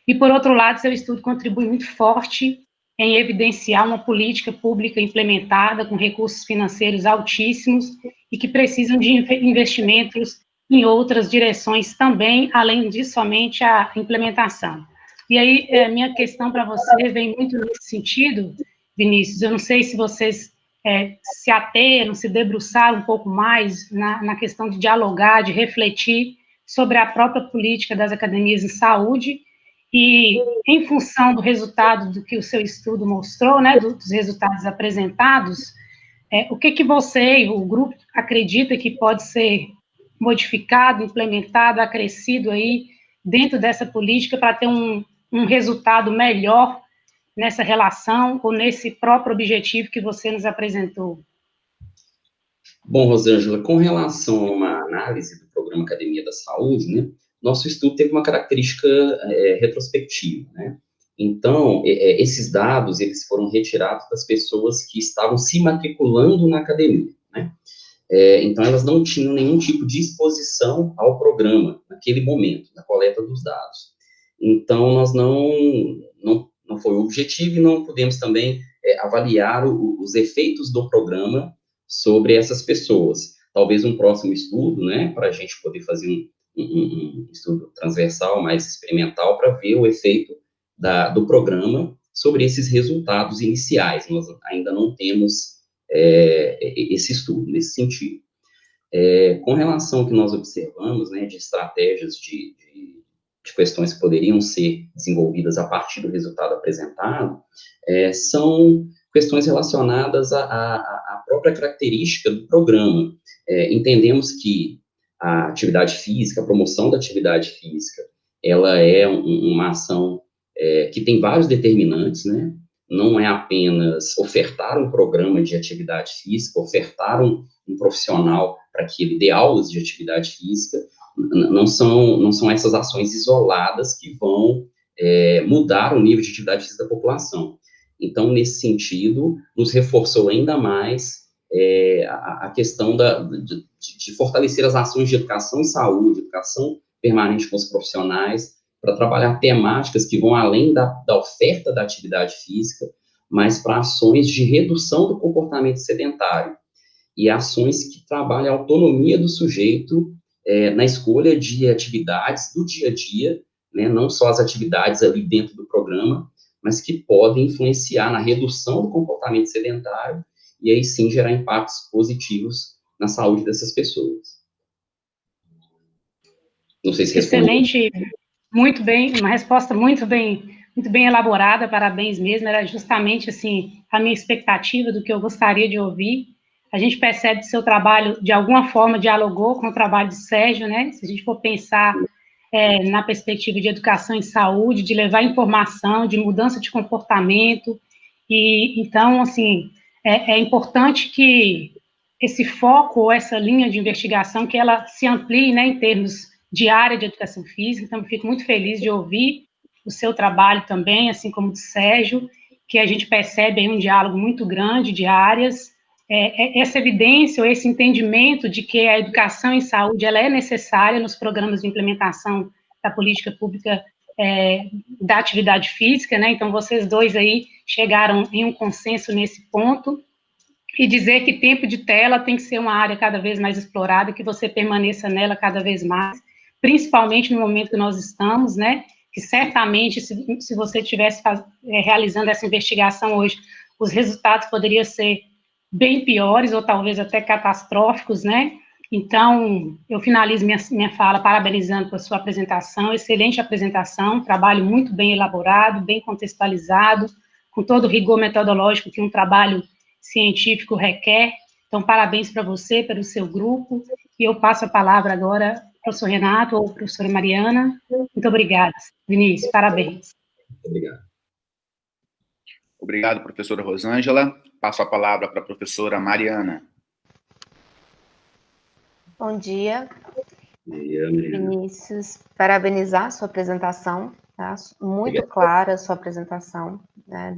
C: e, por outro lado, seu estudo contribui muito forte em evidenciar uma política pública implementada com recursos financeiros altíssimos e que precisam de investimentos em outras direções também, além de somente a implementação. E aí, minha questão para você vem muito nesse sentido, Vinícius. Eu não sei se vocês se ateram, se debruçaram um pouco mais na questão de dialogar, de refletir sobre a própria política das academias em saúde, e em função do resultado do que o seu estudo mostrou, né, dos resultados apresentados, o que você e o grupo acredita que pode ser modificado, implementado, acrescido aí dentro dessa política para ter um resultado melhor nessa relação ou nesse próprio objetivo que você nos apresentou?
E: Bom, Rosângela, com relação a uma análise do programa Academia da Saúde, né, nosso estudo teve uma característica retrospectiva, né? Então, esses dados, eles foram retirados das pessoas que estavam se matriculando na academia, né? Então, elas não tinham nenhum tipo de exposição ao programa, naquele momento, na coleta dos dados. Então, nós não foi o objetivo e não podemos também avaliar os efeitos do programa sobre essas pessoas. Talvez um próximo estudo, né, para a gente poder fazer um estudo transversal, mais experimental, para ver o efeito do programa sobre esses resultados iniciais. Nós ainda não temos esse estudo nesse sentido. Com relação ao que nós observamos, né, de estratégias de questões que poderiam ser desenvolvidas a partir do resultado apresentado, são questões relacionadas à própria característica do programa. Entendemos que a atividade física, a promoção da atividade física, ela é uma ação que tem vários determinantes, né? Não é apenas ofertar um programa de atividade física, ofertar um profissional para que ele dê aulas de atividade física. Não são essas ações isoladas que vão mudar o nível de atividade física da população. Então, nesse sentido, nos reforçou ainda mais a questão de fortalecer as ações de educação em saúde, educação permanente com os profissionais, para trabalhar temáticas que vão além da oferta da atividade física, mas para ações de redução do comportamento sedentário e ações que trabalham a autonomia do sujeito na escolha de atividades do dia a dia, né, não só as atividades ali dentro do programa, mas que podem influenciar na redução do comportamento sedentário e aí sim gerar impactos positivos na saúde dessas pessoas. Não sei se
C: excelente, muito bem, uma resposta muito bem elaborada, parabéns mesmo, era justamente assim a minha expectativa do que eu gostaria de ouvir. A gente percebe que seu trabalho, de alguma forma, dialogou com o trabalho de Sérgio, né? Se a gente for pensar na perspectiva de educação em saúde, de levar informação, de mudança de comportamento, e então, assim, é importante que esse foco, ou essa linha de investigação, que ela se amplie, né, em termos de área de educação física. Então, eu fico muito feliz de ouvir o seu trabalho também, assim como o de Sérgio, que a gente percebe aí um diálogo muito grande de áreas, essa evidência ou esse entendimento de que a educação em saúde ela é necessária nos programas de implementação da política pública da atividade física, né? Então, vocês dois aí chegaram em um consenso nesse ponto, e dizer que tempo de tela tem que ser uma área cada vez mais explorada, que você permaneça nela cada vez mais, principalmente no momento que nós estamos, né? Que certamente, se você estivesse realizando essa investigação hoje, os resultados poderiam ser bem piores, ou talvez até catastróficos, né? Então, eu finalizo minha fala parabenizando por sua apresentação, excelente apresentação, trabalho muito bem elaborado, bem contextualizado, com todo o rigor metodológico que um trabalho científico requer. Então, parabéns para você, pelo seu grupo, e eu passo a palavra agora ao professor Renato ou professora Mariana. Muito obrigada, Vinícius, parabéns.
E: Obrigado.
A: Obrigado, professora Rosângela. Passo a palavra para a professora Mariana.
D: Bom dia.
E: Bom dia, Mariana.
D: Vinícius, parabenizar a sua apresentação, tá? Muito clara a sua apresentação, né?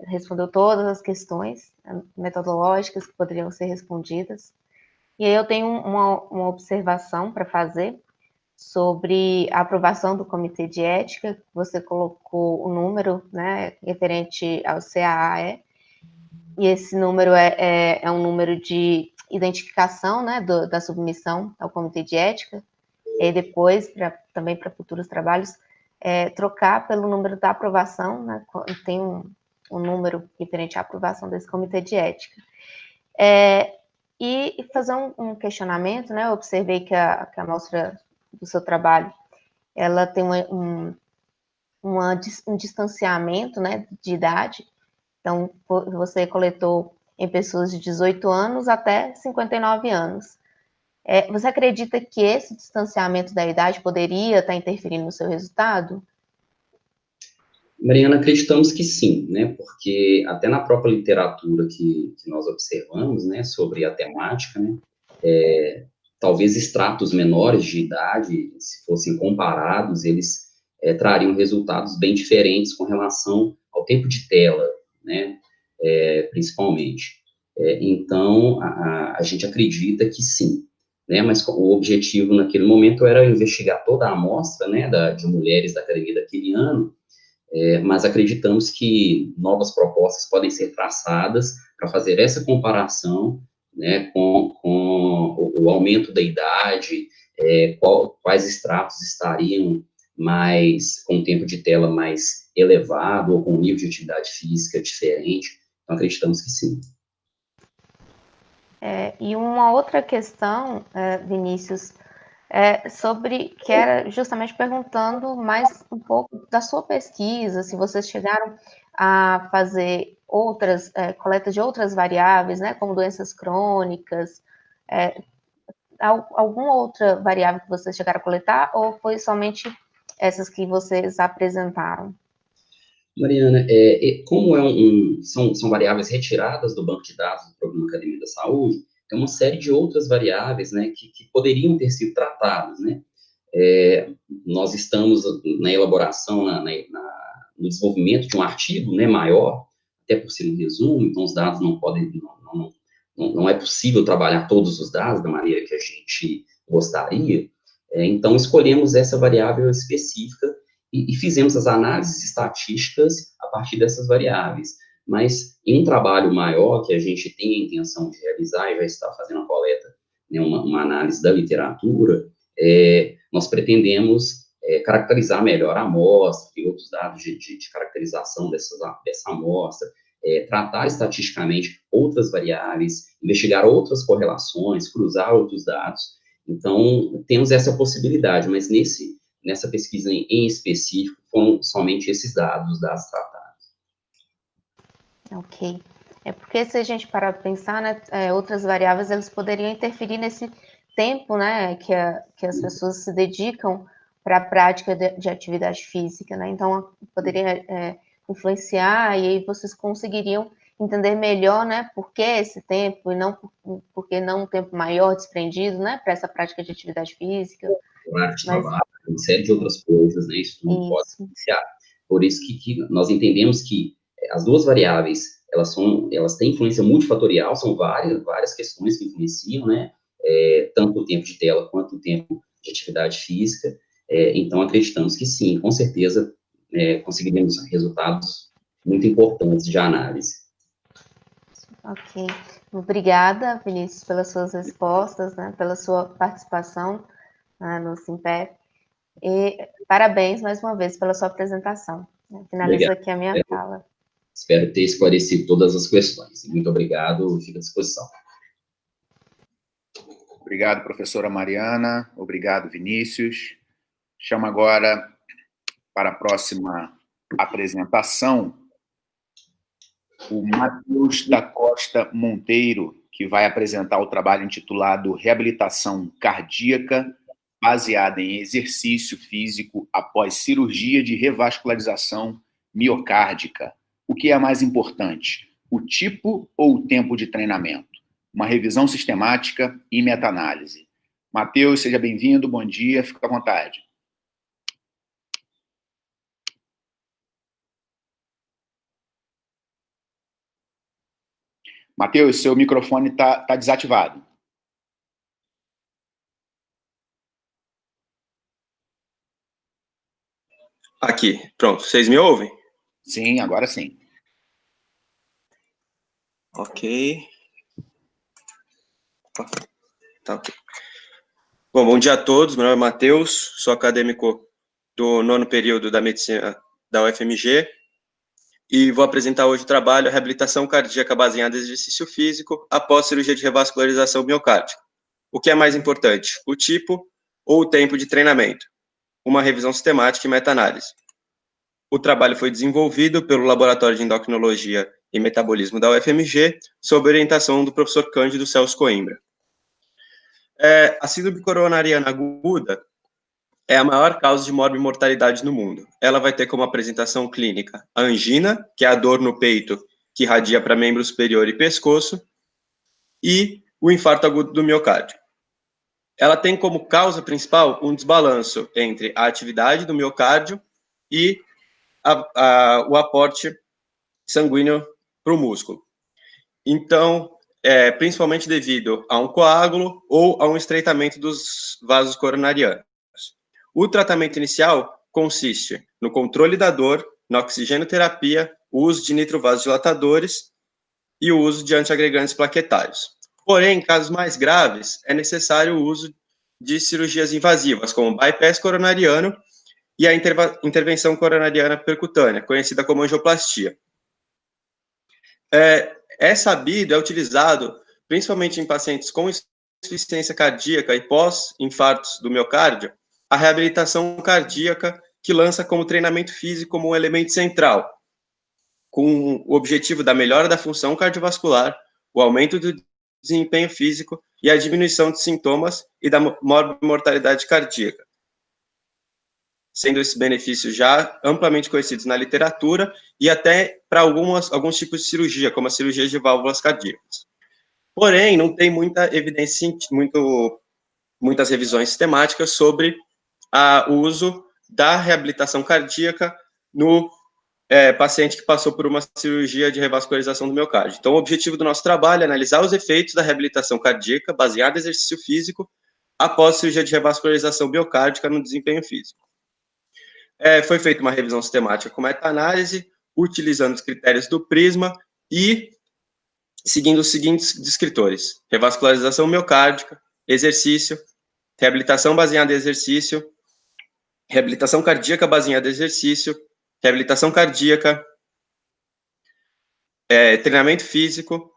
D: Respondeu todas as questões metodológicas que poderiam ser respondidas. E aí eu tenho uma observação para fazer sobre a aprovação do Comitê de Ética. Você colocou o número, né, referente ao CAAE, e esse número é um número de identificação, né, da submissão ao Comitê de Ética, e depois, também para futuros trabalhos, trocar pelo número da aprovação, né, tem um número referente à aprovação desse Comitê de Ética. E fazer um questionamento, né, eu observei que a amostra do seu trabalho, ela tem um distanciamento, né, de idade. Então, você coletou em pessoas de 18 anos até 59 anos. Você acredita que esse distanciamento da idade poderia estar interferindo no seu resultado?
E: Mariana, acreditamos que sim, né, porque até na própria literatura que nós observamos, né, sobre a temática, né, talvez extratos menores de idade, se fossem comparados, eles trariam resultados bem diferentes com relação ao tempo de tela, né, principalmente. Então, a gente acredita que sim, né, mas o objetivo naquele momento era investigar toda a amostra, né, de mulheres da academia daquele ano, mas acreditamos que novas propostas podem ser traçadas para fazer essa comparação, né, com o aumento da idade, quais estratos estariam com um tempo de tela mais elevado ou com um nível de atividade física diferente. Então, acreditamos que sim.
D: E uma outra questão, Vinícius, sobre, que era justamente perguntando mais um pouco da sua pesquisa, se vocês chegaram a fazer coleta de outras variáveis, né, como doenças crônicas, alguma outra variável que vocês chegaram a coletar, ou foi somente essas que vocês apresentaram?
E: Mariana, como são variáveis retiradas do banco de dados do Programa Academia da Saúde, tem uma série de outras variáveis, né, que poderiam ter sido tratadas, né. Nós estamos na elaboração, no desenvolvimento de um artigo, né, maior, até por ser um resumo, então os dados não é possível trabalhar todos os dados da maneira que a gente gostaria, então escolhemos essa variável específica e fizemos as análises estatísticas a partir dessas variáveis. Mas em um trabalho maior que a gente tem a intenção de realizar e já está fazendo a coleta, né, uma análise da literatura, nós pretendemos caracterizar melhor a amostra, ter outros dados de caracterização dessa amostra, tratar estatisticamente outras variáveis, investigar outras correlações, cruzar outros dados. Então, temos essa possibilidade, mas nessa pesquisa em específico, foram somente esses dados, os dados tratados.
D: Ok. Porque se a gente parar para pensar, né, outras variáveis, elas poderiam interferir nesse tempo, né, que as pessoas se dedicam para a prática de atividade física, né, então poderia influenciar, e aí vocês conseguiriam entender melhor, né, por que esse tempo, e não porque não um tempo maior desprendido, né, para essa prática de atividade física.
E: Horário de trabalho, uma série de outras coisas, né, isso tudo pode influenciar. Por isso que nós entendemos que as duas variáveis, elas têm influência multifatorial, são várias questões que influenciam, né, tanto o tempo de tela quanto o tempo de atividade física, então acreditamos que sim, com certeza conseguiremos resultados muito importantes de análise.
D: Ok. Obrigada, Vinícius, pelas suas respostas, né, pela sua participação no SIMPEF, e parabéns mais uma vez pela sua apresentação. Finalizo aqui a minha fala.
E: Espero ter esclarecido todas as questões. Muito obrigado, fico à disposição.
A: Obrigado, professora Mariana. Obrigado, Vinícius. Chamo agora para a próxima apresentação o Matheus da Costa Monteiro, que vai apresentar o trabalho intitulado Reabilitação Cardíaca baseada em exercício físico após cirurgia de revascularização miocárdica. O que é mais importante, o tipo ou o tempo de treinamento? Uma revisão sistemática e meta-análise. Matheus, seja bem-vindo, bom dia, fica à vontade. Matheus, seu microfone está desativado.
F: Aqui, pronto. Vocês me ouvem?
A: Sim, agora sim.
F: Ok. Tá ok. Bom dia a todos. Meu nome é Matheus, sou acadêmico do 9º período da medicina da UFMG e vou apresentar hoje o trabalho Reabilitação Cardíaca baseada em exercício físico após cirurgia de revascularização miocárdica. O que é mais importante, o tipo ou o tempo de treinamento? Uma revisão sistemática e meta-análise. O trabalho foi desenvolvido pelo Laboratório de Endocrinologia e Metabolismo da UFMG, sob orientação do professor Cândido Celso Coimbra. A síndrome coronariana aguda é a maior causa de morbimortalidade no mundo. Ela vai ter como apresentação clínica a angina, que é a dor no peito que irradia para membro superior e pescoço, e o infarto agudo do miocárdio. Ela tem como causa principal um desbalanço entre a atividade do miocárdio e o aporte sanguíneo para o músculo. Então, principalmente devido a um coágulo ou a um estreitamento dos vasos coronarianos. O tratamento inicial consiste no controle da dor, na oxigenoterapia, o uso de nitrovasodilatadores e o uso de antiagregantes plaquetários. Porém, em casos mais graves, é necessário o uso de cirurgias invasivas, como bypass coronariano e a intervenção coronariana percutânea, conhecida como angioplastia. É sabido, é utilizado, principalmente em pacientes com insuficiência cardíaca e pós-infartos do miocárdio, a reabilitação cardíaca, que lança como treinamento físico como um elemento central, com o objetivo da melhora da função cardiovascular, o aumento do desempenho físico e a diminuição de sintomas e da morbimortalidade cardíaca, sendo esses benefícios já amplamente conhecidos na literatura e até para alguns tipos de cirurgia, como a cirurgia de válvulas cardíacas. Porém, não tem muita evidência, muitas revisões sistemáticas sobre o uso da reabilitação cardíaca no paciente que passou por uma cirurgia de revascularização do miocárdio. Então, o objetivo do nosso trabalho é analisar os efeitos da reabilitação cardíaca baseada em exercício físico após cirurgia de revascularização miocárdica no desempenho físico. Foi feita uma revisão sistemática com meta-análise, utilizando os critérios do PRISMA e seguindo os seguintes descritores: revascularização miocárdica, exercício, reabilitação baseada em exercício, reabilitação cardíaca baseada em exercício, reabilitação cardíaca, treinamento físico,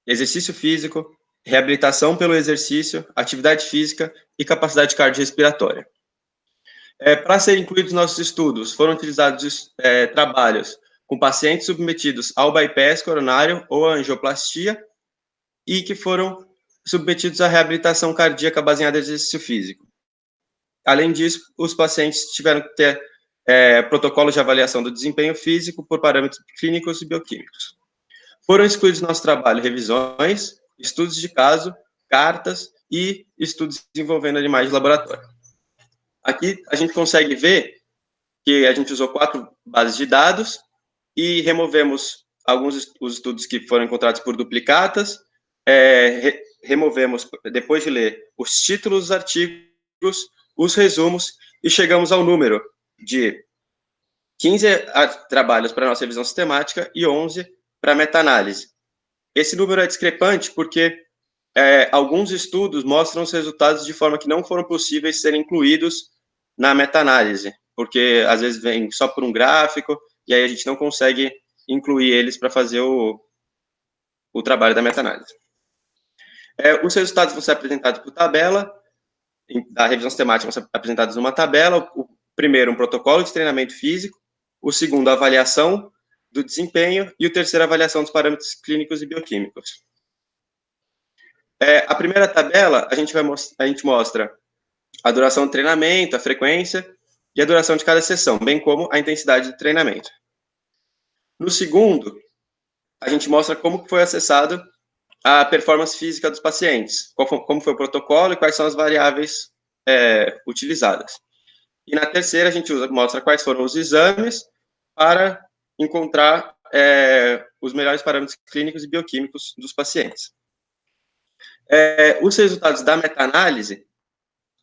F: exercício físico, reabilitação pelo exercício, atividade física e capacidade cardiorrespiratória. Para serem incluídos nos nossos estudos, foram utilizados trabalhos com pacientes submetidos ao bypass coronário ou à angioplastia e que foram submetidos à reabilitação cardíaca baseada em exercício físico. Além disso, os pacientes tiveram que ter protocolos de avaliação do desempenho físico por parâmetros clínicos e bioquímicos. Foram excluídos no nosso trabalho revisões, estudos de caso, cartas e estudos envolvendo animais de laboratório. Aqui a gente consegue ver que a gente usou 4 bases de dados e removemos alguns os estudos que foram encontrados por duplicatas, removemos, depois de ler, os títulos dos artigos, os resumos, e chegamos ao número de 15 trabalhos para nossa revisão sistemática e 11 para meta-análise. Esse número é discrepante porque alguns estudos mostram os resultados de forma que não foram possíveis serem incluídos na meta-análise, porque às vezes vem só por um gráfico, e aí a gente não consegue incluir eles para fazer o trabalho da meta-análise. Os resultados vão ser apresentados por tabela, da revisão sistemática vão ser apresentados numa tabela. O primeiro, um protocolo de treinamento físico, o segundo, a avaliação do desempenho, e o terceiro, a avaliação dos parâmetros clínicos e bioquímicos. A primeira tabela, a gente mostra a duração do treinamento, a frequência e a duração de cada sessão, bem como a intensidade do treinamento. No segundo, a gente mostra como foi acessado a performance física dos pacientes, como foi o protocolo e quais são as variáveis utilizadas. E na terceira, a gente mostra quais foram os exames para encontrar os melhores parâmetros clínicos e bioquímicos dos pacientes. Os resultados da meta-análise,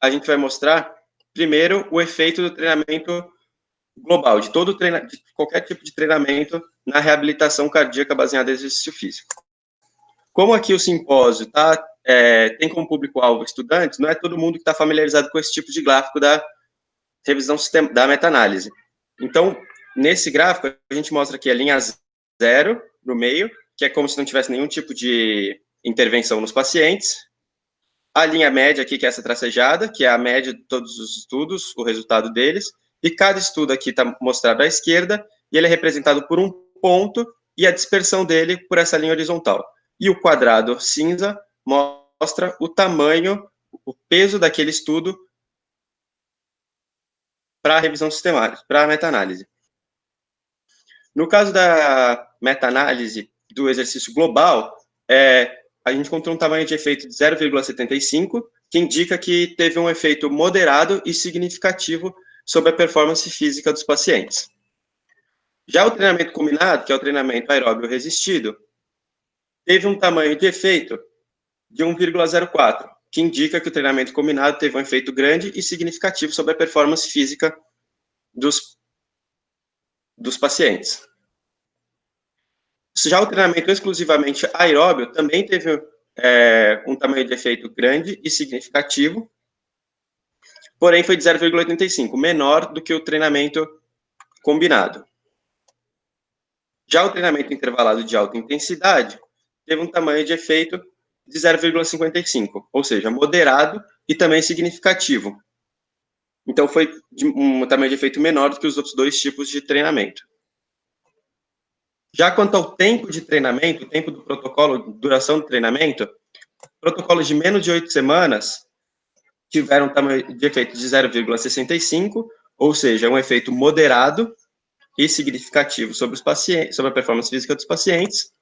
F: a gente vai mostrar, primeiro, o efeito do treinamento global, de qualquer tipo de treinamento na reabilitação cardíaca baseada em exercício físico. Como aqui o simpósio tem como público-alvo estudantes, não é todo mundo que está familiarizado com esse tipo de gráfico da revisão da meta-análise. Então, nesse gráfico, a gente mostra aqui a linha 0 no meio, que é como se não tivesse nenhum tipo de intervenção nos pacientes. A linha média aqui, que é essa tracejada, que é a média de todos os estudos, o resultado deles. E cada estudo aqui está mostrado à esquerda, e ele é representado por um ponto, e a dispersão dele por essa linha horizontal. E o quadrado cinza mostra o tamanho, o peso daquele estudo para a revisão sistemática, para a meta-análise. No caso da meta-análise do exercício global, a gente encontrou um tamanho de efeito de 0,75, que indica que teve um efeito moderado e significativo sobre a performance física dos pacientes. Já o treinamento combinado, que é o treinamento aeróbio resistido, teve um tamanho de efeito de 1,04, que indica que o treinamento combinado teve um efeito grande e significativo sobre a performance física dos pacientes. Já o treinamento exclusivamente aeróbio também teve um tamanho de efeito grande e significativo, porém foi de 0,85, menor do que o treinamento combinado. Já o treinamento intervalado de alta intensidade teve um tamanho de efeito de 0,55, ou seja, moderado e também significativo. Então, foi um tamanho de efeito menor do que os outros dois tipos de treinamento. Já quanto ao tempo de treinamento, o tempo do protocolo, duração do treinamento, protocolos de menos de 8 semanas tiveram um tamanho de efeito de 0,65, ou seja, um efeito moderado e significativo sobre os pacientes, sobre a performance física dos pacientes.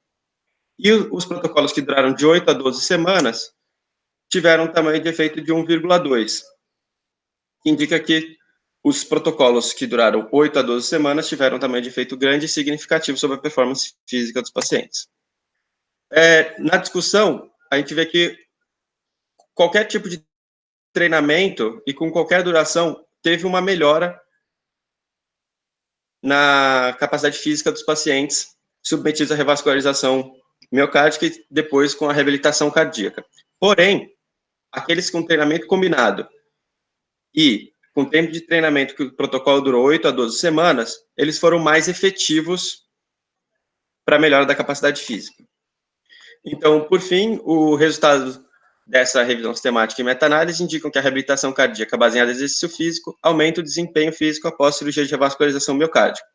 F: E os protocolos que duraram de 8 a 12 semanas tiveram um tamanho de efeito de 1,2, que indica que os protocolos que duraram 8 a 12 semanas tiveram um tamanho de efeito grande e significativo sobre a performance física dos pacientes. Na discussão, a gente vê que qualquer tipo de treinamento e com qualquer duração teve uma melhora na capacidade física dos pacientes submetidos à revascularização miocárdica e depois com a reabilitação cardíaca. Porém, aqueles com treinamento combinado e com tempo de treinamento que o protocolo durou 8 a 12 semanas, eles foram mais efetivos para a melhora da capacidade física. Então, por fim, o resultado dessa revisão sistemática e meta-análise indicam que a reabilitação cardíaca baseada em exercício físico aumenta o desempenho físico após cirurgia de revascularização miocárdica.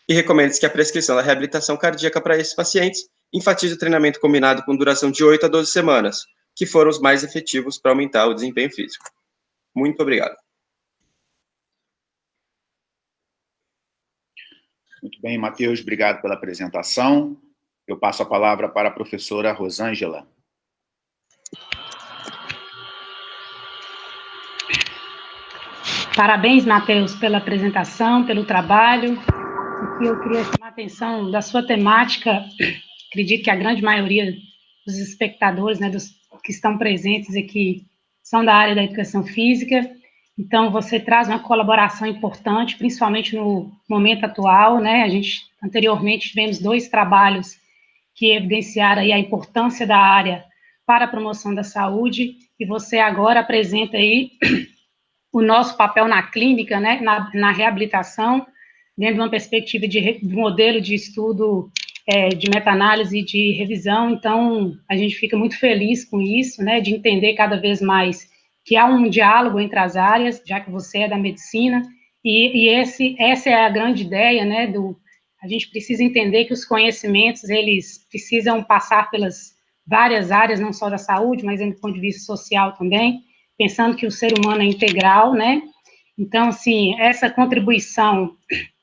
F: E recomenda-se que a prescrição da reabilitação cardíaca para esses pacientes enfatize o treinamento combinado com duração de 8 a 12 semanas, que foram os mais efetivos para aumentar o desempenho físico. Muito obrigado.
A: Muito bem, Matheus, obrigado pela apresentação. Eu passo a palavra para a professora Rosângela.
C: Parabéns, Matheus, pela apresentação, pelo trabalho. Aqui eu queria chamar a atenção da sua temática. Acredito que a grande maioria dos espectadores, né, dos que estão presentes aqui, são da área da educação física. Então, você traz uma colaboração importante, principalmente no momento atual, né? A gente, anteriormente, tivemos 2 trabalhos que evidenciaram aí a importância da área para a promoção da saúde, e você agora apresenta aí o nosso papel na clínica, né? Na reabilitação, dentro de uma perspectiva de modelo de estudo, de meta-análise e de revisão. Então, a gente fica muito feliz com isso, né? De entender cada vez mais que há um diálogo entre as áreas, já que você é da medicina, Essa é a grande ideia, né, a gente precisa entender que os conhecimentos, eles precisam passar pelas várias áreas, não só da saúde, mas do ponto de vista social também, pensando que o ser humano é integral, né? Então, assim, essa contribuição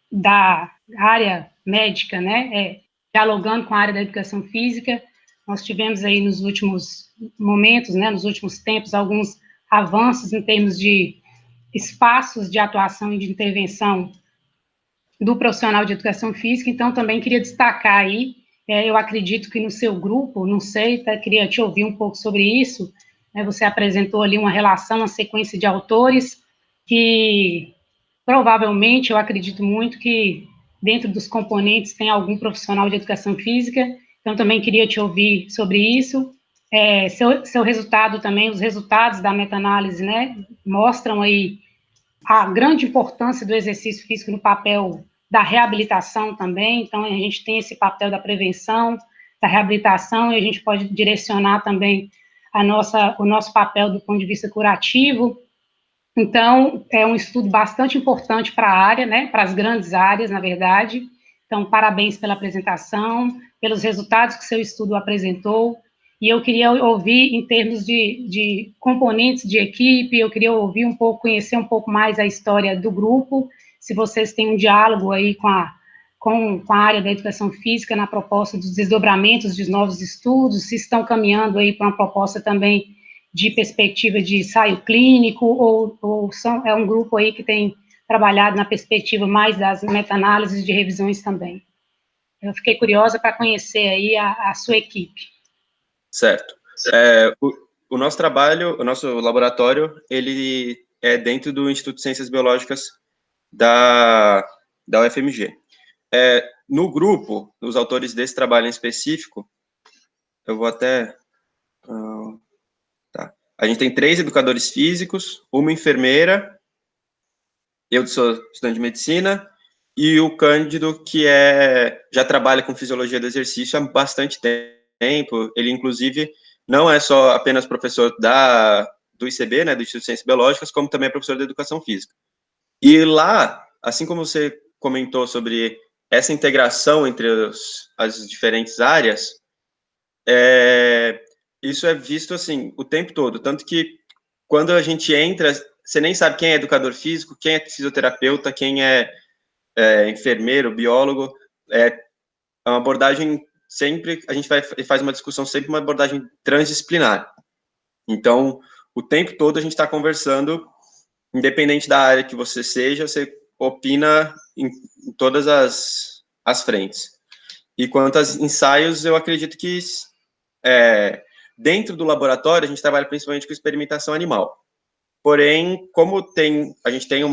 C: da área médica, né, dialogando com a área da educação física, nós tivemos aí nos últimos momentos, né, nos últimos tempos, alguns avanços em termos de espaços de atuação e de intervenção do profissional de educação física, então também queria destacar aí, eu acredito que no seu grupo, não sei, queria te ouvir um pouco sobre isso, né, você apresentou ali uma relação, uma sequência de autores, que provavelmente, eu acredito muito que dentro dos componentes tem algum profissional de educação física, então também queria te ouvir sobre isso. Seu resultado também, os resultados da meta-análise, né, mostram aí a grande importância do exercício físico no papel da reabilitação também, então a gente tem esse papel da prevenção, da reabilitação, e a gente pode direcionar também o nosso papel do ponto de vista curativo. Então, é um estudo bastante importante para a área, né, para as grandes áreas, na verdade. Então, parabéns pela apresentação, pelos resultados que seu estudo apresentou, e eu queria ouvir, em termos de componentes de equipe, eu queria ouvir um pouco, conhecer um pouco mais a história do grupo, se vocês têm um diálogo aí com a área da educação física na proposta dos desdobramentos de novos estudos, se estão caminhando aí para uma proposta também de perspectiva de ensaio clínico, ou é um grupo aí que tem trabalhado na perspectiva mais das meta-análises de revisões também. Eu fiquei curiosa para conhecer aí a sua equipe.
F: Certo. O nosso trabalho, o nosso laboratório, ele é dentro do Instituto de Ciências Biológicas da UFMG. No grupo, os autores desse trabalho em específico, eu vou até... A gente tem 3 educadores físicos, uma enfermeira, eu sou estudante de medicina, e o Cândido, que já trabalha com fisiologia do exercício há bastante tempo. Ele, inclusive, não é só apenas professor do ICB, né, do Instituto de Ciências Biológicas, como também é professor de educação física. E lá, assim como você comentou sobre essa integração entre as diferentes áreas, isso é visto, assim, o tempo todo. Tanto que, quando a gente entra, você nem sabe quem é educador físico, quem é fisioterapeuta, quem é enfermeiro, biólogo. É uma abordagem sempre, a gente faz uma discussão sempre uma abordagem transdisciplinar. Então, o tempo todo a gente está conversando, independente da área que você seja, você opina em todas as frentes. E quanto aos ensaios, eu acredito que dentro do laboratório a gente trabalha principalmente com experimentação animal. Porém, como a gente tem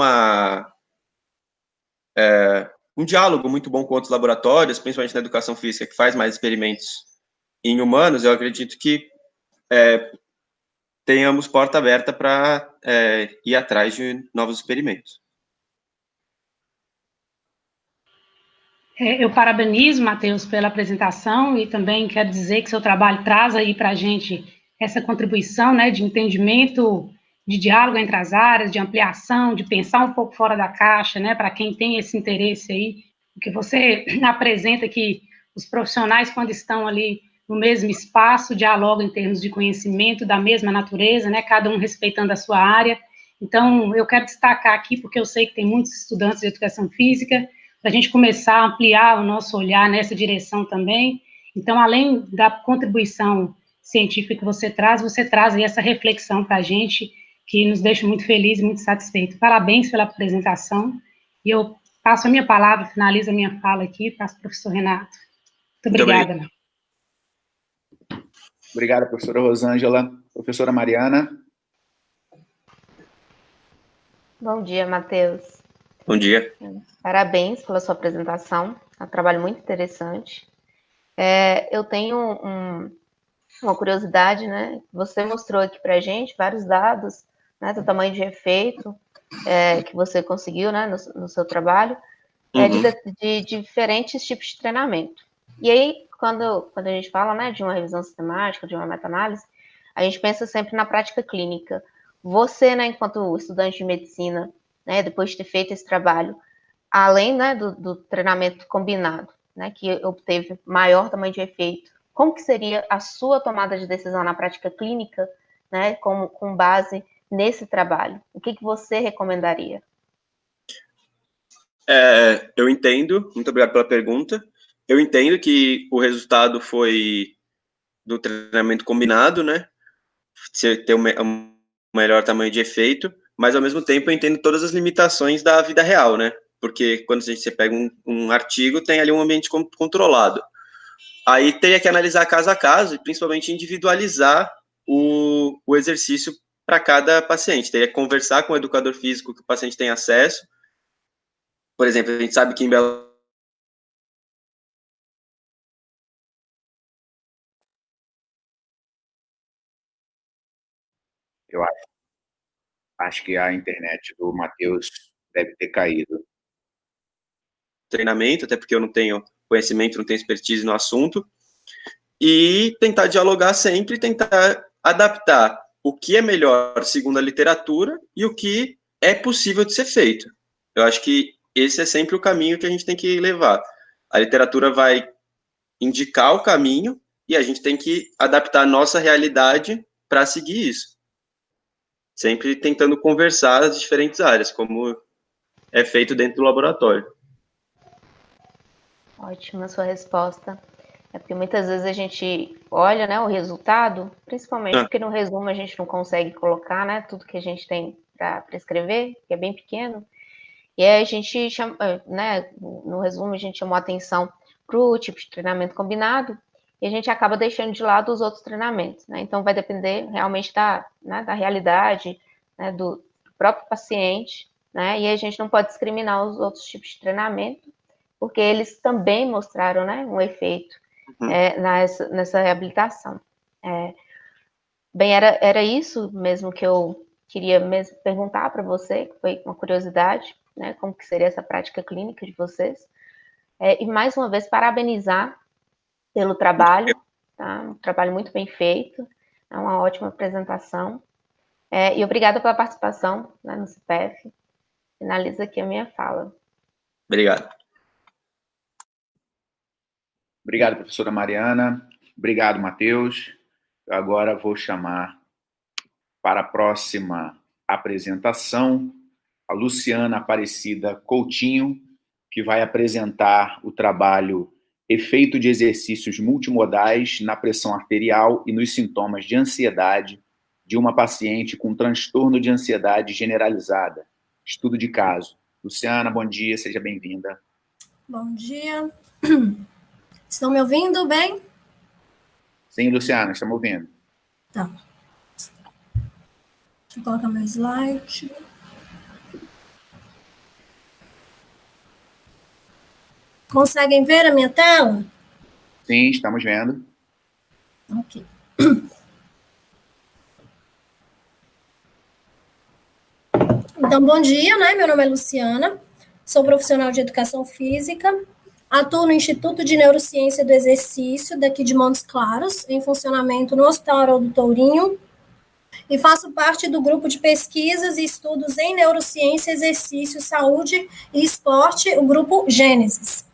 F: um diálogo muito bom com outros laboratórios, principalmente na educação física, que faz mais experimentos em humanos, eu acredito que tenhamos porta aberta para ir atrás de novos experimentos.
C: Eu parabenizo, Matheus, pela apresentação, e também quero dizer que seu trabalho traz aí para a gente essa contribuição, né, de entendimento, de diálogo entre as áreas, de ampliação, de pensar um pouco fora da caixa, né, para quem tem esse interesse aí, que você apresenta que os profissionais, quando estão ali no mesmo espaço, dialogam em termos de conhecimento da mesma natureza, né, cada um respeitando a sua área. Então, eu quero destacar aqui, porque eu sei que tem muitos estudantes de educação física, para a gente começar a ampliar o nosso olhar nessa direção também. Então, além da contribuição científica que você traz aí essa reflexão para a gente, que nos deixa muito felizes e muito satisfeitos. Parabéns pela apresentação, e eu passo a minha palavra, finalizo a minha fala aqui, passo para o professor Renato. Muito obrigada.
A: Obrigada, professora Rosângela. Professora Mariana.
D: Bom dia, Matheus.
F: Bom dia.
D: Parabéns pela sua apresentação, é um trabalho muito interessante. Eu tenho uma curiosidade, né? Você mostrou aqui para a gente vários dados, né, do tamanho de efeito que você conseguiu, né, no seu trabalho, de diferentes tipos de treinamento. E aí, quando a gente fala, né, de uma revisão sistemática, de uma meta-análise, a gente pensa sempre na prática clínica. Você, né, enquanto estudante de medicina, né, depois de ter feito esse trabalho, além, né, do treinamento combinado, né, que obteve maior tamanho de efeito, como que seria a sua tomada de decisão na prática clínica, né, com base nesse trabalho? O que você recomendaria?
F: Eu entendo, muito obrigado pela pergunta. Eu entendo que o resultado foi do treinamento combinado, né? Ter um melhor tamanho de efeito, mas ao mesmo tempo eu entendo todas as limitações da vida real, né? Porque quando você pega um artigo, tem ali um ambiente controlado. Aí teria que analisar caso a caso e principalmente individualizar o exercício para cada paciente. Teria que conversar com o educador físico que o paciente tem acesso. Por exemplo, a gente sabe que em Belo
A: Eu acho que a internet do Matheus deve ter caído.
F: treinamento, até porque eu não tenho conhecimento, não tenho expertise no assunto, e tentar dialogar sempre, tentar adaptar o que é melhor segundo a literatura e o que é possível de ser feito. Eu acho que esse é sempre o caminho que a gente tem que levar. A literatura vai indicar o caminho e a gente tem que adaptar a nossa realidade para seguir isso. Sempre tentando conversar as diferentes áreas, como é feito dentro do laboratório.
D: Ótima sua resposta. É porque muitas vezes a gente olha, né, o resultado, principalmente porque no resumo a gente não consegue colocar, né, tudo que a gente tem para prescrever, que é bem pequeno. E aí a gente chama, né, no resumo a gente chamou a atenção para o tipo de treinamento combinado e a gente acaba deixando de lado os outros treinamentos, né? Então vai depender realmente da realidade, né, do próprio paciente, né? E a gente não pode discriminar os outros tipos de treinamento, porque eles também mostraram, né, um efeito nessa reabilitação. Bem, era isso mesmo que eu queria mesmo perguntar para você, que foi uma curiosidade, né, como que seria essa prática clínica de vocês. E mais uma vez, parabenizar pelo trabalho, tá? Um trabalho muito bem feito, é uma ótima apresentação. E obrigada pela participação, né, no CPF. Finaliza aqui a minha fala.
F: Obrigado.
A: Obrigado, professora Mariana. Obrigado, Matheus. Eu agora vou chamar para a próxima apresentação a Luciana Aparecida Coutinho, que vai apresentar o trabalho Efeito de exercícios multimodais na pressão arterial e nos sintomas de ansiedade de uma paciente com transtorno de ansiedade generalizada. Estudo de caso. Luciana, bom dia, seja bem-vinda.
G: Bom dia. Estão me ouvindo bem?
A: Sim, Luciana, estamos ouvindo.
G: Tá. Deixa eu colocar meu slide. Conseguem ver a minha tela?
A: Sim, estamos vendo.
G: Ok. Então, bom dia, né? Meu nome é Luciana, sou profissional de educação física, atuo no Instituto de Neurociência do Exercício, daqui de Montes Claros, em funcionamento no Hospital Haroldo Tourinho, e faço parte do grupo de pesquisas e estudos em neurociência, exercício, saúde e esporte, o grupo Gênesis.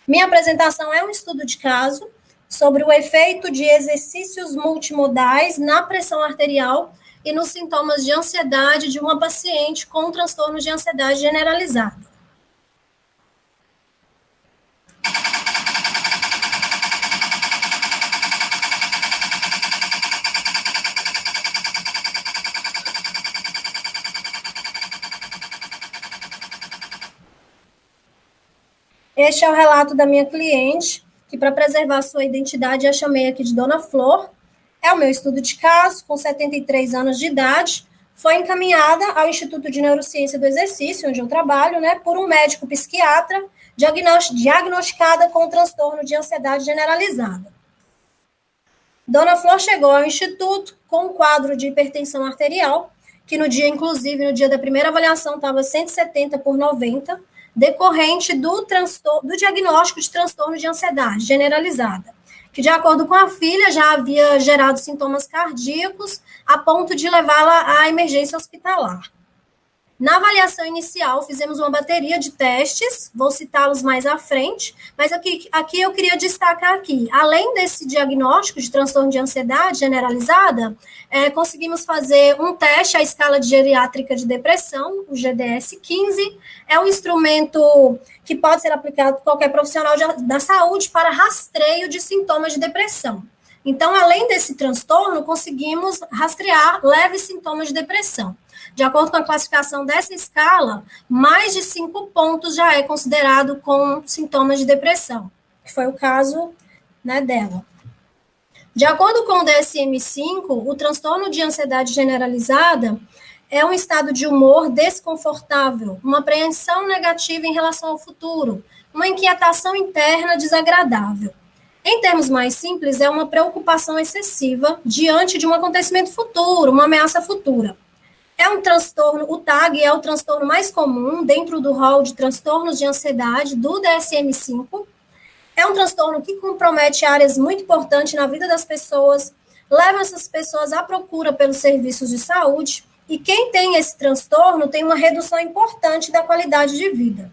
G: Minha apresentação é um estudo de caso sobre o efeito de exercícios multimodais na pressão arterial e nos sintomas de ansiedade de uma paciente com transtorno de ansiedade generalizada. Este é o relato da minha cliente, que para preservar sua identidade a chamei aqui de Dona Flor. É o meu estudo de caso, com 73 anos de idade, foi encaminhada ao Instituto de Neurociência do Exercício, onde eu trabalho, né, por um médico psiquiatra diagnosticada com transtorno de ansiedade generalizada. Dona Flor chegou ao Instituto com um quadro de hipertensão arterial, que no dia, inclusive, no dia da primeira avaliação, estava 170/90, decorrente do diagnóstico de transtorno de ansiedade generalizada, que, de acordo com a filha, já havia gerado sintomas cardíacos a ponto de levá-la à emergência hospitalar. Na avaliação inicial, fizemos uma bateria de testes, vou citá-los mais à frente, mas aqui eu queria destacar aqui, além desse diagnóstico de transtorno de ansiedade generalizada, conseguimos fazer um teste à escala de geriátrica de depressão, o GDS-15, é um instrumento que pode ser aplicado por qualquer profissional da saúde para rastreio de sintomas de depressão. Então, além desse transtorno, conseguimos rastrear leves sintomas de depressão. De acordo com a classificação dessa escala, mais de 5 pontos já é considerado com sintomas de depressão, que foi o caso, né, dela. De acordo com o DSM-5, o transtorno de ansiedade generalizada é um estado de humor desconfortável, uma apreensão negativa em relação ao futuro, uma inquietação interna desagradável. Em termos mais simples, é uma preocupação excessiva diante de um acontecimento futuro, uma ameaça futura. É um transtorno, o TAG é o transtorno mais comum dentro do rol de transtornos de ansiedade do DSM-5. É um transtorno que compromete áreas muito importantes na vida das pessoas, leva essas pessoas à procura pelos serviços de saúde, e quem tem esse transtorno tem uma redução importante da qualidade de vida.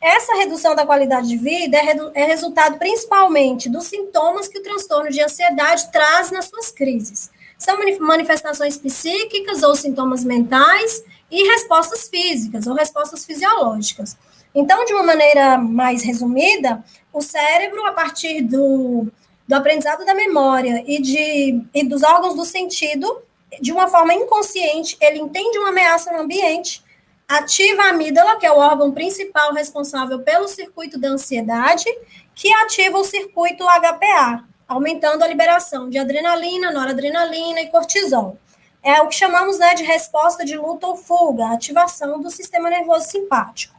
G: Essa redução da qualidade de vida é resultado principalmente dos sintomas que o transtorno de ansiedade traz nas suas crises. São manifestações psíquicas ou sintomas mentais e respostas físicas ou respostas fisiológicas. Então, de uma maneira mais resumida, o cérebro, a partir do aprendizado da memória e dos órgãos do sentido, de uma forma inconsciente, ele entende uma ameaça no ambiente, ativa a amígdala, que é o órgão principal responsável pelo circuito da ansiedade, que ativa o circuito HPA, aumentando a liberação de adrenalina, noradrenalina e cortisol. É o que chamamos, né, de resposta de luta ou fuga, ativação do sistema nervoso simpático.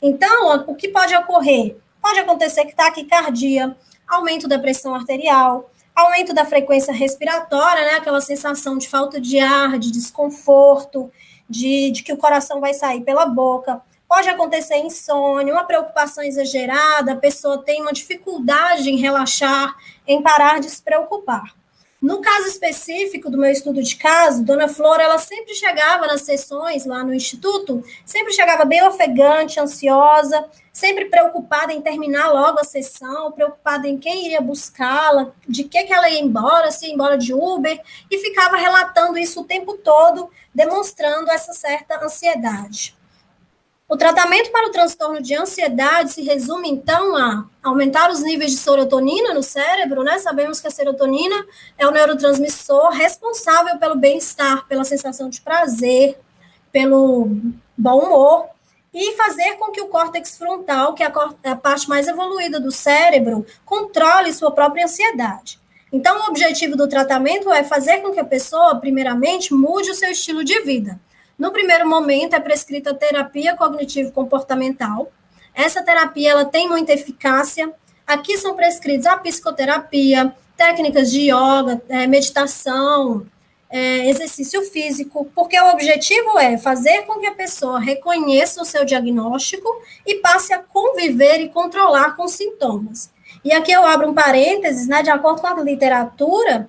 G: Então, o que pode ocorrer? Pode acontecer que taquicardia, aumento da pressão arterial, aumento da frequência respiratória, né, aquela sensação de falta de ar, de desconforto, de que o coração vai sair pela boca. Pode acontecer insônia, uma preocupação exagerada, a pessoa tem uma dificuldade em relaxar, em parar de se preocupar. No caso específico do meu estudo de caso, Dona Flor, ela sempre chegava nas sessões lá no instituto, sempre chegava bem ofegante, ansiosa, sempre preocupada em terminar logo a sessão, preocupada em quem iria buscá-la, de que ela ia embora, se ia embora de Uber, e ficava relatando isso o tempo todo, demonstrando essa certa ansiedade. O tratamento para o transtorno de ansiedade se resume, então, a aumentar os níveis de serotonina no cérebro, né? Sabemos que a serotonina é o neurotransmissor responsável pelo bem-estar, pela sensação de prazer, pelo bom humor, e fazer com que o córtex frontal, que é a parte mais evoluída do cérebro, controle sua própria ansiedade. Então, o objetivo do tratamento é fazer com que a pessoa, primeiramente, mude o seu estilo de vida. No primeiro momento, é prescrita a terapia cognitivo-comportamental. Essa terapia ela tem muita eficácia. Aqui são prescritos a psicoterapia, técnicas de yoga, meditação, exercício físico, porque o objetivo é fazer com que a pessoa reconheça o seu diagnóstico e passe a conviver e controlar com os sintomas. E aqui eu abro um parênteses, né, de acordo com a literatura,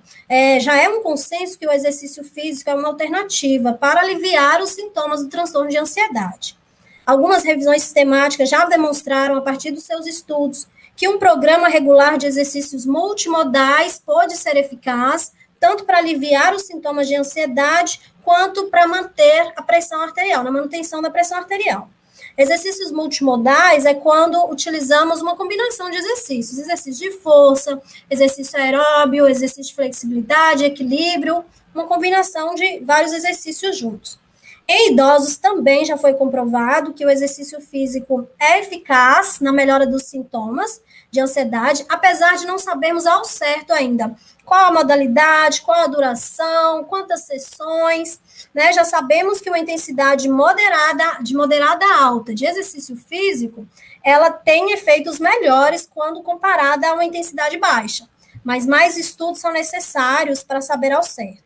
G: já é um consenso que o exercício físico é uma alternativa para aliviar os sintomas do transtorno de ansiedade. Algumas revisões sistemáticas já demonstraram, a partir dos seus estudos, que um programa regular de exercícios multimodais pode ser eficaz, tanto para aliviar os sintomas de ansiedade, quanto para manter a pressão arterial, na manutenção da pressão arterial. Exercícios multimodais é quando utilizamos uma combinação de exercícios, exercício de força, exercício aeróbio, exercício de flexibilidade, equilíbrio, uma combinação de vários exercícios juntos. Em idosos também já foi comprovado que o exercício físico é eficaz na melhora dos sintomas de ansiedade, apesar de não sabermos ao certo ainda qual a modalidade, qual a duração, quantas sessões, né? Já sabemos que uma intensidade de moderada a alta de exercício físico, ela tem efeitos melhores quando comparada a uma intensidade baixa, mas mais estudos são necessários para saber ao certo.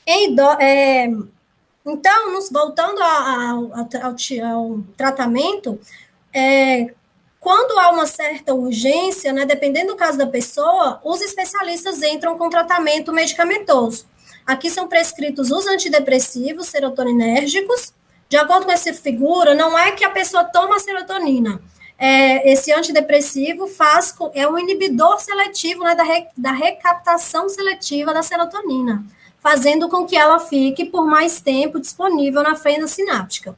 G: Então, voltando ao tratamento, quando há uma certa urgência, né, dependendo do caso da pessoa, os especialistas entram com tratamento medicamentoso. Aqui são prescritos os antidepressivos serotoninérgicos. De acordo com essa figura, não é que a pessoa toma serotonina. Esse antidepressivo é um inibidor seletivo, né, da recaptação seletiva da serotonina, fazendo com que ela fique por mais tempo disponível na fenda sináptica.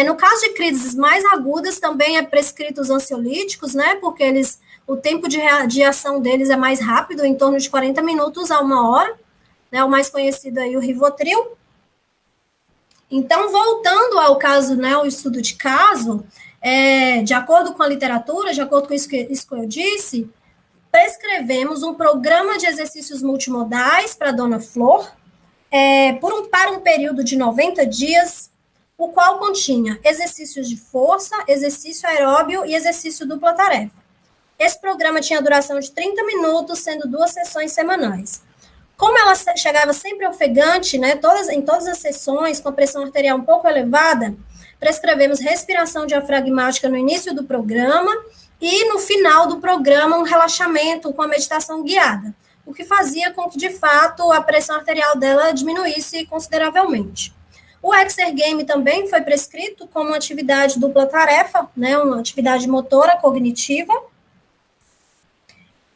G: No caso de crises mais agudas, também é prescrito os ansiolíticos, né, porque o tempo de ação deles é mais rápido, em torno de 40 minutos a 1 hora, né, o mais conhecido aí, o Rivotril. Então, voltando ao caso, né, o estudo de caso, de acordo com a literatura, de acordo com isso que eu disse, prescrevemos um programa de exercícios multimodais para a dona Flor, para um período de 90 dias, o qual continha exercícios de força, exercício aeróbio e exercício dupla-tarefa. Esse programa tinha duração de 30 minutos, sendo 2 sessões semanais. Como ela chegava sempre ofegante, né, em todas as sessões, com a pressão arterial um pouco elevada, prescrevemos respiração diafragmática no início do programa e no final do programa um relaxamento com a meditação guiada, o que fazia com que, de fato, a pressão arterial dela diminuísse consideravelmente. O Exergame também foi prescrito como uma atividade dupla-tarefa, né, uma atividade motora cognitiva.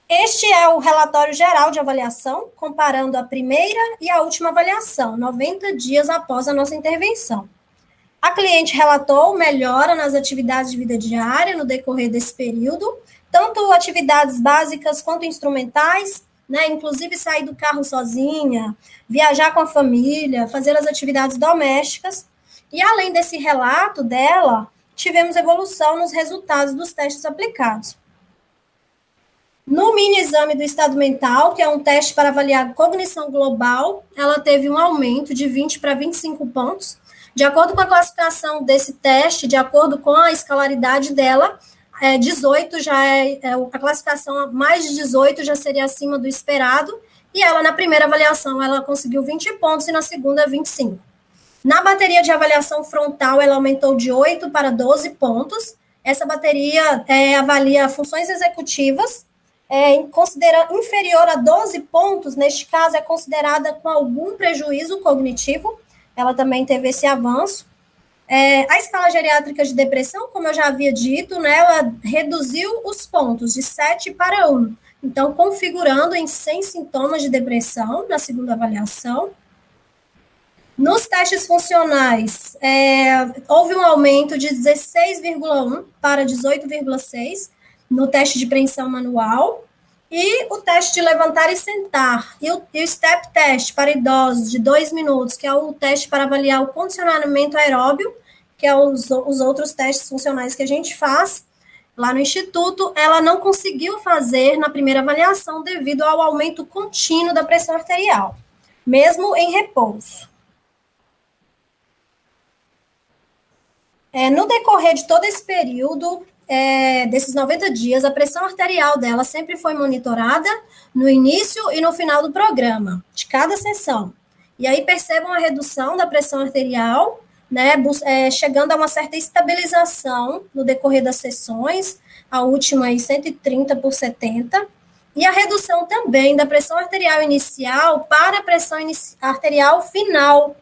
G: Este é o relatório geral de avaliação, comparando a primeira e a última avaliação, 90 dias após a nossa intervenção. A cliente relatou melhora nas atividades de vida diária no decorrer desse período, tanto atividades básicas quanto instrumentais, né, inclusive sair do carro sozinha, viajar com a família, fazer as atividades domésticas. E além desse relato dela, tivemos evolução nos resultados dos testes aplicados. No mini-exame do estado mental, que é um teste para avaliar cognição global, ela teve um aumento de 20 para 25 pontos. De acordo com a classificação desse teste, de acordo com a escolaridade dela, 18 já a classificação mais de 18 já seria acima do esperado, e ela, na primeira avaliação, ela conseguiu 20 pontos e na segunda, 25. Na bateria de avaliação frontal, ela aumentou de 8 para 12 pontos. Essa bateria avalia funções executivas, considera inferior a 12 pontos, neste caso, é considerada com algum prejuízo cognitivo. Ela também teve esse avanço. A escala geriátrica de depressão, como eu já havia dito, né, ela reduziu os pontos de 7 para 1. Então, configurando em 100 sintomas de depressão na segunda avaliação. Nos testes funcionais, houve um aumento de 16,1 para 18,6 no teste de preensão manual. E o teste de levantar e sentar, e o STEP test para idosos de 2 minutos, que é o teste para avaliar o condicionamento aeróbio, que é os outros testes funcionais que a gente faz lá no Instituto, ela não conseguiu fazer na primeira avaliação devido ao aumento contínuo da pressão arterial, mesmo em repouso. No decorrer de todo esse período, desses 90 dias, a pressão arterial dela sempre foi monitorada no início e no final do programa, de cada sessão. E aí percebam a redução da pressão arterial, né, chegando a uma certa estabilização no decorrer das sessões, a última aí 130/70, e a redução também da pressão arterial inicial para a pressão arterial final,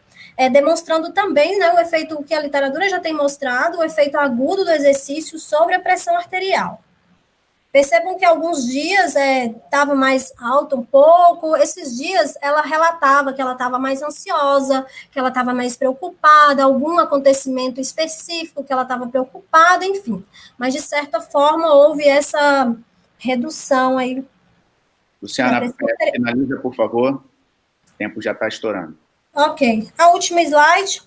G: demonstrando também, né, o efeito que a literatura já tem mostrado, o efeito agudo do exercício sobre a pressão arterial. Percebam que alguns dias estava mais alta um pouco, esses dias ela relatava que ela estava mais ansiosa, que ela estava mais preocupada, algum acontecimento específico que ela estava preocupada, enfim. Mas, de certa forma, houve essa redução aí.
A: Luciana, finaliza, por favor. O tempo já está estourando.
G: Ok. A última slide.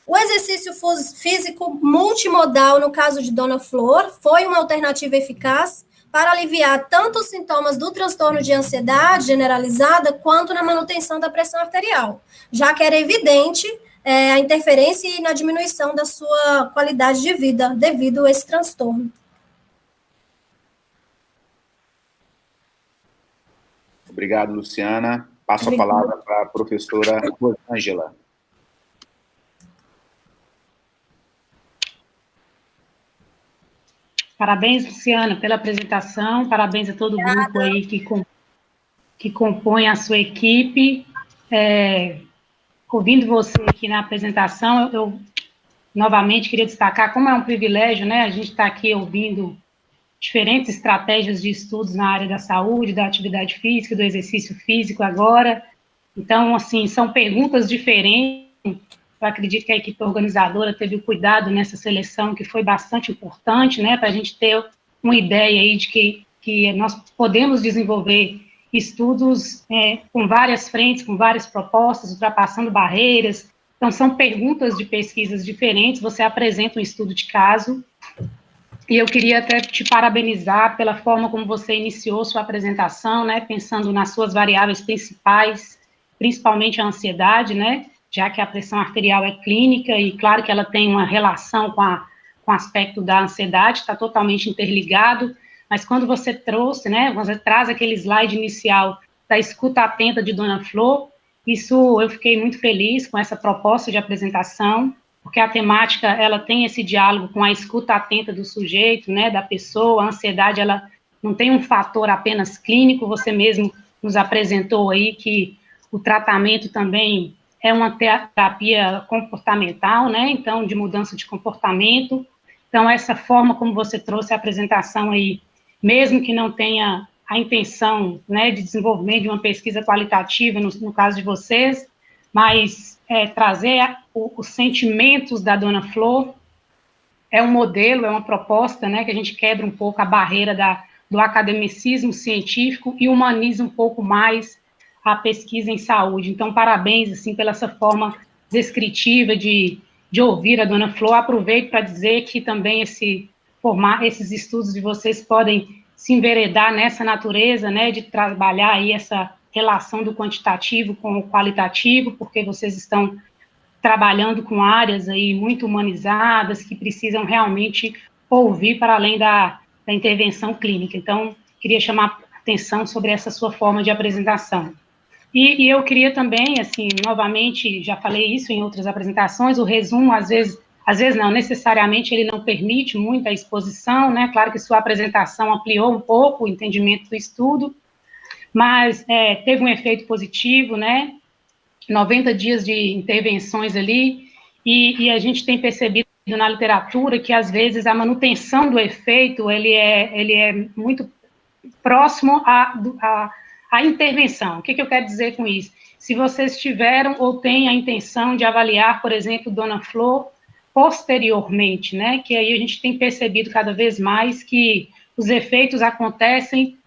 G: O exercício físico multimodal, no caso de Dona Flor, foi uma alternativa eficaz para aliviar tanto os sintomas do transtorno de ansiedade generalizada, quanto na manutenção da pressão arterial, já que era evidente a interferência e na diminuição da sua qualidade de vida devido a esse transtorno.
A: Obrigado, Luciana. Passo a palavra para a professora Rosângela.
C: Parabéns, Luciana, pela apresentação. Parabéns a todo o grupo aí que compõe a sua equipe. ouvindo você aqui na apresentação, eu novamente queria destacar como é um privilégio, né, a gente está aqui ouvindo diferentes estratégias de estudos na área da saúde, da atividade física, do exercício físico agora. Então, assim, são perguntas diferentes. Eu acredito que a equipe organizadora teve o cuidado nessa seleção, que foi bastante importante, né, para a gente ter uma ideia aí de que nós podemos desenvolver estudos com várias frentes, com várias propostas, ultrapassando barreiras. Então, são perguntas de pesquisas diferentes, você apresenta um estudo de caso, e eu queria até te parabenizar pela forma como você iniciou sua apresentação, né, pensando nas suas variáveis principais, principalmente a ansiedade, né, já que a pressão arterial é clínica, e claro que ela tem uma relação com o aspecto da ansiedade, está totalmente interligado, mas quando você trouxe, né, você traz aquele slide inicial da escuta atenta de Dona Flor, isso eu fiquei muito feliz com essa proposta de apresentação, porque a temática, ela tem esse diálogo com a escuta atenta do sujeito, né, da pessoa, a ansiedade, ela não tem um fator apenas clínico, você mesmo nos apresentou aí que o tratamento também é uma terapia comportamental, né, então, de mudança de comportamento. Então, essa forma como você trouxe a apresentação aí, mesmo que não tenha a intenção, né, de desenvolvimento de uma pesquisa qualitativa, no caso de vocês, mas trazer os sentimentos da Dona Flor é um modelo, é uma proposta, né, que a gente quebra um pouco a barreira do academicismo científico e humaniza um pouco mais a pesquisa em saúde. Então, parabéns, assim, pela essa forma descritiva de ouvir a Dona Flor. Aproveito para dizer que também esses estudos de vocês podem se enveredar nessa natureza, né, de trabalhar aí essa relação do quantitativo com o qualitativo, porque vocês estão trabalhando com áreas aí muito humanizadas, que precisam realmente ouvir para além da intervenção clínica. Então, queria chamar a atenção sobre essa sua forma de apresentação. E eu queria também, assim, novamente, já falei isso em outras apresentações, o resumo, às vezes não, necessariamente ele não permite muita exposição, né, claro que sua apresentação ampliou um pouco o entendimento do estudo, mas teve um efeito positivo, né, 90 dias de intervenções ali, e a gente tem percebido na literatura que, às vezes, a manutenção do efeito, ele é muito próximo à intervenção. O que eu quero dizer com isso? Se vocês tiveram ou têm a intenção de avaliar, por exemplo, Dona Flor, posteriormente, né, que aí a gente tem percebido cada vez mais que os efeitos acontecem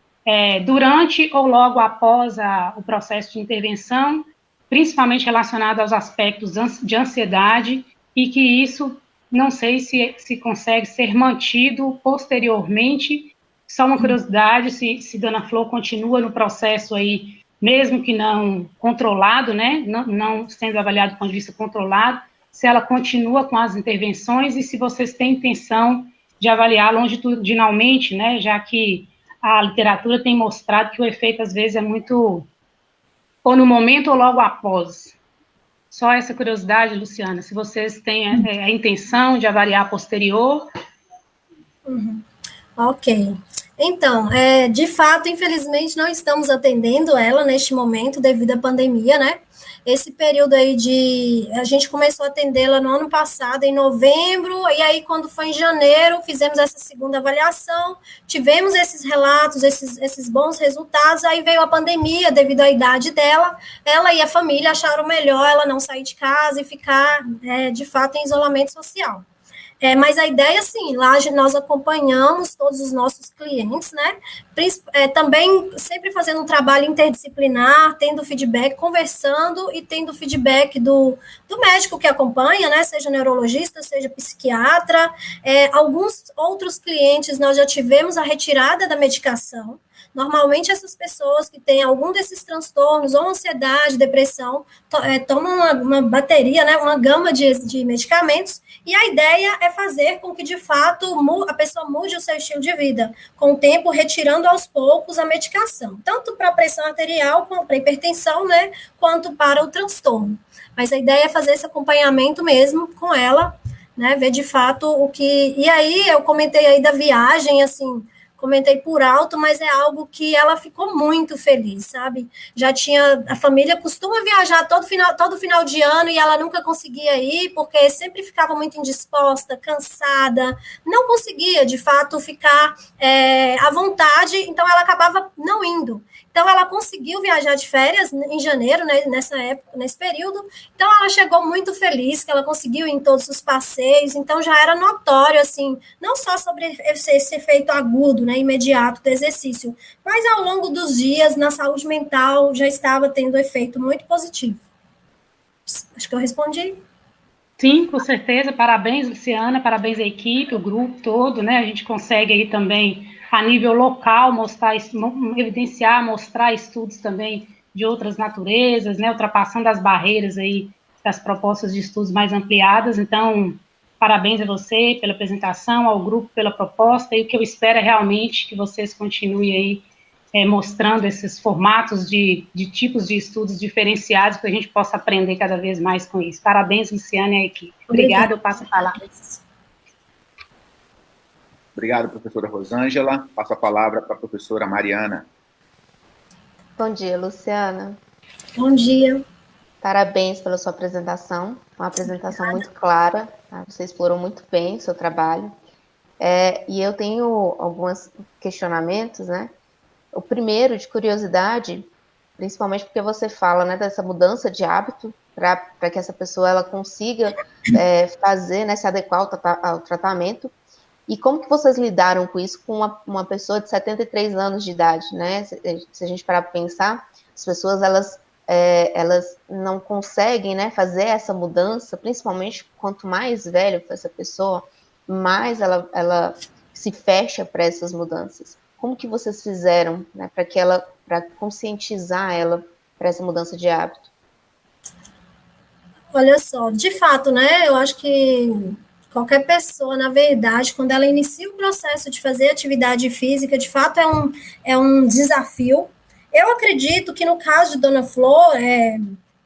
C: durante ou logo após o processo de intervenção, principalmente relacionado aos aspectos de ansiedade, e que isso, não sei se consegue ser mantido posteriormente. Só uma curiosidade, se Dona Flor continua no processo aí, mesmo que não controlado, né, não sendo avaliado do ponto de vista controlado, se ela continua com as intervenções e se vocês têm intenção de avaliar longitudinalmente, né, já que a literatura tem mostrado que o efeito, às vezes, é muito ou no momento ou logo após. Só essa curiosidade, Luciana, se vocês têm a intenção de avaliar posterior.
G: Uhum. Ok. Então, de fato, infelizmente, não estamos atendendo ela neste momento, devido à pandemia, né? Esse período aí a gente começou a atendê-la no ano passado, em novembro, e aí quando foi em janeiro, fizemos essa segunda avaliação, tivemos esses relatos, esses bons resultados, aí veio a pandemia, devido à idade dela, ela e a família acharam melhor ela não sair de casa e ficar, de fato, em isolamento social. Mas a ideia, sim, lá nós acompanhamos todos os nossos clientes, né, também sempre fazendo um trabalho interdisciplinar, tendo feedback, conversando e tendo feedback do médico que acompanha, né, seja neurologista, seja psiquiatra. Alguns outros clientes nós já tivemos a retirada da medicação. Normalmente, essas pessoas que têm algum desses transtornos, ou ansiedade, depressão, tomam uma bateria, né, uma gama de medicamentos, e a ideia é fazer com que, de fato, a pessoa mude o seu estilo de vida, com o tempo retirando aos poucos a medicação, tanto para a pressão arterial, como para a hipertensão, né, quanto para o transtorno. Mas a ideia é fazer esse acompanhamento mesmo com ela, né, ver de fato o que... E aí, eu comentei aí da viagem, assim, comentei por alto, mas é algo que ela ficou muito feliz, sabe? Já tinha, a família costuma viajar todo final de ano e ela nunca conseguia ir, porque sempre ficava muito indisposta, cansada, não conseguia, de fato, ficar à vontade, então ela acabava não indo. Então, ela conseguiu viajar de férias em janeiro, né, nessa época, nesse período. Então, ela chegou muito feliz, que ela conseguiu ir em todos os passeios. Então, já era notório, assim, não só sobre esse efeito agudo, né, imediato do exercício, mas ao longo dos dias, na saúde mental, já estava tendo efeito muito positivo. Acho que eu respondi.
C: Sim, com certeza. Parabéns, Luciana, parabéns à equipe, o grupo todo, né? A gente consegue aí também, a nível local, evidenciar, mostrar estudos também de outras naturezas, né? Ultrapassando as barreiras aí das propostas de estudos mais ampliadas. Então, parabéns a você pela apresentação, ao grupo pela proposta, e o que eu espero é realmente que vocês continuem aí mostrando esses formatos de tipos de estudos diferenciados, para a gente possa aprender cada vez mais com isso. Parabéns, Luciana e a equipe. Obrigada, eu passo a palavra.
A: Obrigado, professora Rosângela. Passo a palavra para a professora Mariana.
D: Bom dia, Luciana.
G: Bom dia.
D: Parabéns pela sua apresentação, uma apresentação muito clara, tá? Você explorou muito bem o seu trabalho. E eu tenho alguns questionamentos, né? O primeiro, de curiosidade, principalmente porque você fala, né, dessa mudança de hábito para que essa pessoa ela consiga fazer, né, se adequar ao tratamento. E como que vocês lidaram com isso com uma pessoa de 73 anos de idade, né? Se a gente parar para pensar, as pessoas elas não conseguem, né, fazer essa mudança, principalmente quanto mais velho for essa pessoa, mais ela se fecha para essas mudanças. Como que vocês fizeram, né, para conscientizar ela para essa mudança de hábito?
G: Olha só, de fato, né, eu acho que qualquer pessoa, na verdade, quando ela inicia o processo de fazer atividade física, de fato é um desafio. Eu acredito que no caso de Dona Flor,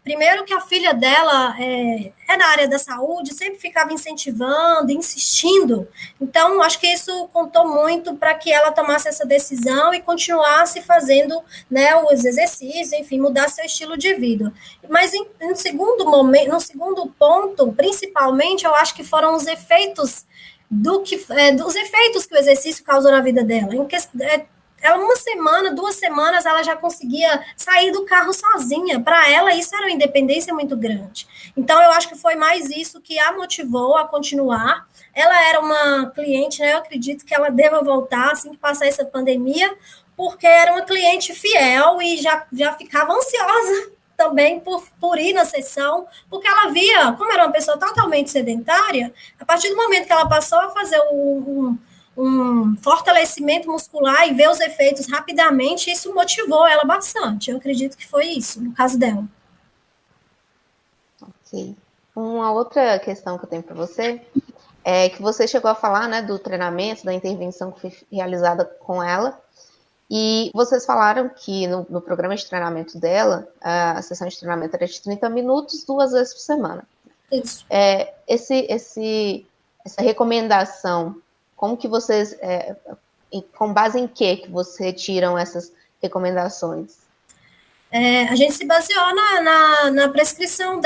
G: primeiro que a filha dela é na área da saúde, sempre ficava incentivando, insistindo. Então, acho que isso contou muito para que ela tomasse essa decisão e continuasse fazendo, né, os exercícios, enfim, mudar seu estilo de vida. Mas, no segundo ponto, principalmente, eu acho que foram os efeitos dos efeitos que o exercício causou na vida dela. Ela, 1 semana, 2 semanas, ela já conseguia sair do carro sozinha. Para ela, isso era uma independência muito grande. Então, eu acho que foi mais isso que a motivou a continuar. Ela era uma cliente, né? Eu acredito que ela deva voltar assim que passar essa pandemia, porque era uma cliente fiel e já ficava ansiosa também por ir na sessão, porque ela via, como era uma pessoa totalmente sedentária, a partir do momento que ela passou a fazer um fortalecimento muscular e ver os efeitos rapidamente, isso motivou ela bastante. Eu acredito que foi isso, no caso dela.
D: Ok. Uma outra questão que eu tenho para você é que você chegou a falar, né, do treinamento, da intervenção que foi realizada com ela, e vocês falaram que no programa de treinamento dela, a sessão de treinamento era de 30 minutos, 2 vezes por semana.
G: Isso.
D: Essa recomendação, como que vocês, com base em que você tiram essas recomendações?
G: A gente se baseou na prescrição,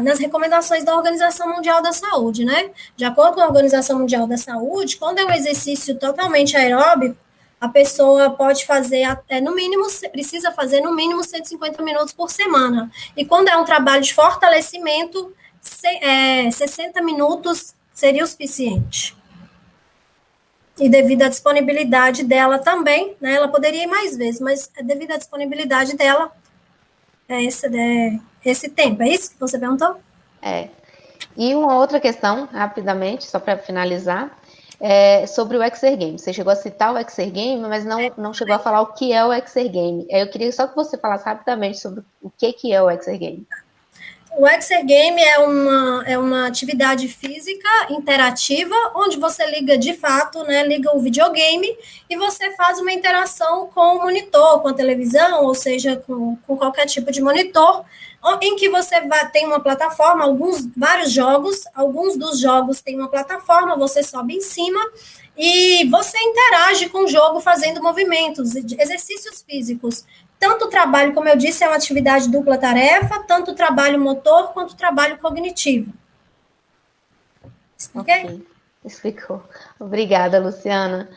G: nas recomendações da Organização Mundial da Saúde, né? De acordo com a Organização Mundial da Saúde, quando é um exercício totalmente aeróbico, a pessoa pode fazer precisa fazer no mínimo 150 minutos por semana. E quando é um trabalho de fortalecimento, 60 minutos seria o suficiente. E devido à disponibilidade dela também, né, ela poderia ir mais vezes, mas devido à disponibilidade dela, esse tempo. É isso que você perguntou?
D: E uma outra questão, rapidamente, só para finalizar, sobre o Exergame. Você chegou a citar o Exergame, mas não chegou a falar o que é o Exergame. Eu queria só que você falasse rapidamente sobre o que é o Exergame.
G: O Exergame é uma atividade física interativa, onde você liga de fato, né, liga o videogame e você faz uma interação com o monitor, com a televisão, ou seja, com qualquer tipo de monitor, em que você tem uma plataforma, vários jogos, alguns dos jogos têm uma plataforma, você sobe em cima e você interage com o jogo fazendo movimentos, exercícios físicos. Tanto o trabalho, como eu disse, é uma atividade dupla tarefa, tanto o trabalho motor quanto o trabalho cognitivo.
D: Ok, explicou. Obrigada, Luciana.